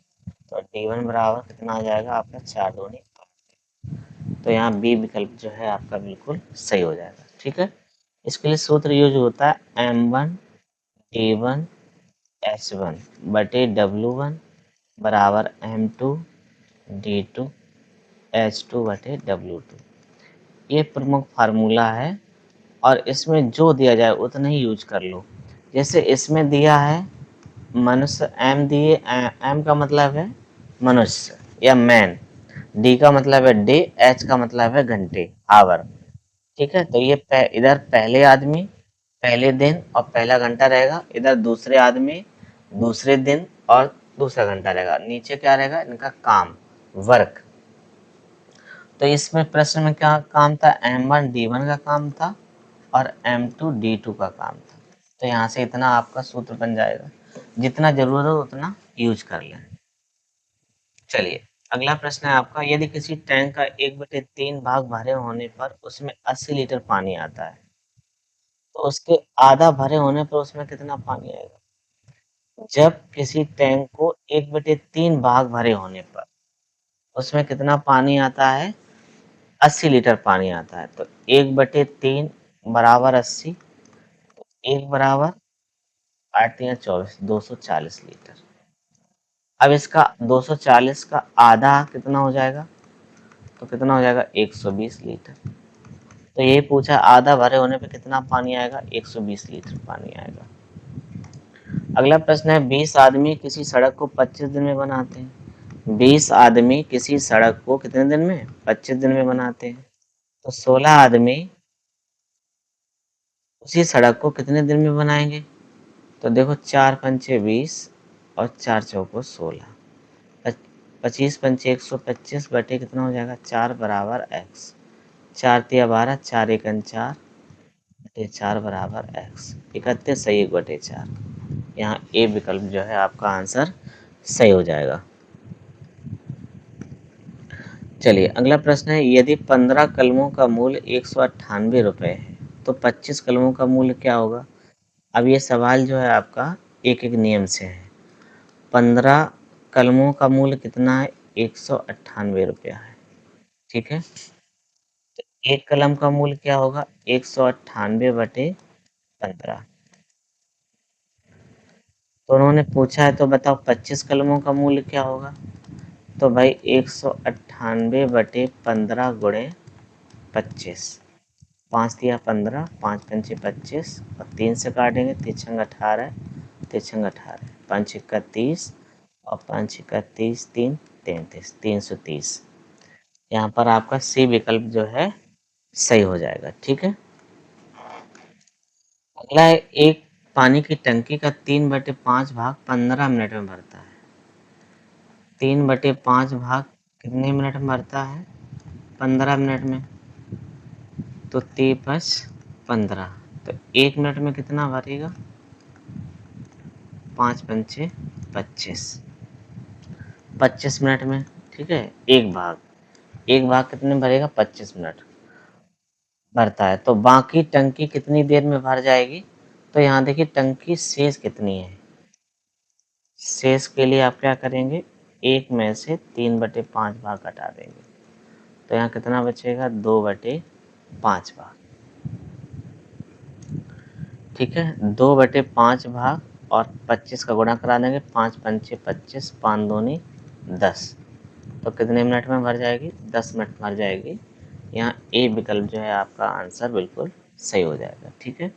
तो D1 बराबर कितना आ जाएगा आपका? 4 दूनी 8। तो यहाँ बी विकल्प जो है आपका बिल्कुल सही हो जाएगा। ठीक है, इसके लिए सूत्र यूज होता है M1 D1 H1 बटे W1 बराबर M2 D2 H2 बटे W2। ये प्रमुख फार्मूला है और इसमें जो दिया जाए उतना ही यूज कर लो। जैसे इसमें दिया है मनुष्य, एम दिए, एम का मतलब है मनुष्य या मैन, डी का मतलब है डे, एच का मतलब है घंटे, आवर। ठीक है, तो ये इधर पहले आदमी पहले दिन और पहला घंटा रहेगा, इधर दूसरे आदमी दूसरे दिन और दूसरा घंटा रहेगा, नीचे क्या रहेगा? इनका काम, वर्क। तो इसमें प्रश्न में क्या काम था? M1 D1 का काम था और M2 D2 का काम था। तो यहाँ से इतना आपका सूत्र बन जाएगा, जितना जरूरत हो उतना यूज कर लें। चलिए, अगला प्रश्न है आपका, यदि किसी टैंक का 1/3 भाग भरे होने पर उसमें 80 लीटर पानी आता है तो उसके आधा भरे होने पर उसमें कितना पानी आएगा? जब किसी टैंक को 1/3 भाग भरे होने पर उसमें कितना पानी आता है? 80 लीटर पानी आता है, तो 1/3 बराबर 80, तो 1 बराबर 8×3 = 24, 240 लीटर। अब इसका 240 का आधा कितना हो जाएगा? तो कितना हो जाएगा? 120 लीटर। तो यही पूछा, आधा भरे होने पे कितना पानी आएगा? 120 लीटर पानी आएगा। अगला प्रश्न है, 20 आदमी किसी सड़क को 25 दिन में बनाते हैं। 20 आदमी किसी सड़क को कितने दिन में? 25 दिन में बनाते हैं। तो 16 आदमी उसी सड़क को कितने दिन में बनाएंगे? तो देखो, 4×5 = 20 और 4×4 = 16। 25×5 = 125 बटे कितना हो जाएगा? 4 बराबर x। 4×3 = 12, 4×1 = 4 बटे 4 बराबर x। 31 सही 1/4। यहाँ ए विकल्प जो है आपका आंसर सही हो जाएगा। चलिए, अगला प्रश्न है, यदि 15 कलमों का मूल्य 198 रुपये है तो 25 कलमों का मूल्य क्या होगा? अब ये सवाल जो है आपका एक एक नियम से है। 15 कलमों का मूल्य कितना है? 198 रुपया है। ठीक है, तो एक कलम का मूल्य क्या होगा? 198/15। तो उन्होंने पूछा है, तो बताओ 25 कलमों का मूल्य क्या होगा? तो भाई 198/15 × 25। 5 तिया 15, 5 पंचे 25 और 3 से काटेंगे, 3 छंग 18, 3 छंग 18, 5 छिक्का 30 और 5 छिक्का 30, 3 33, 330। यहाँ पर आपका सी विकल्प जो है सही हो जाएगा। ठीक है। अगला है, एक पानी की टंकी का 3/5 भाग 15 मिनट में भरता है। 3/5 भाग कितने मिनट में भरता है? 15 मिनट में। तो 3×5 = 15। तो 1 मिनट में कितना भरेगा? 5 पंचे 25, 25 मिनट में। ठीक है। एक भाग कितने में भरेगा? 25 मिनट भरता है। तो बाकी टंकी कितनी देर में भर जाएगी? तो यहाँ देखिए टंकी शेष कितनी है। शेष के लिए आप क्या करेंगे? 1 में से 3/5 भाग घटा देंगे। तो यहाँ कितना बचेगा? 2/5 भाग। ठीक है। 2/5 भाग और 25 का गुणा करा देंगे। 5 पंचे 25, 5 दूनी 10। तो कितने मिनट में भर जाएगी? 10 मिनट भर जाएगी। यहाँ ए विकल्प जो है आपका आंसर बिल्कुल सही हो जाएगा। ठीक है।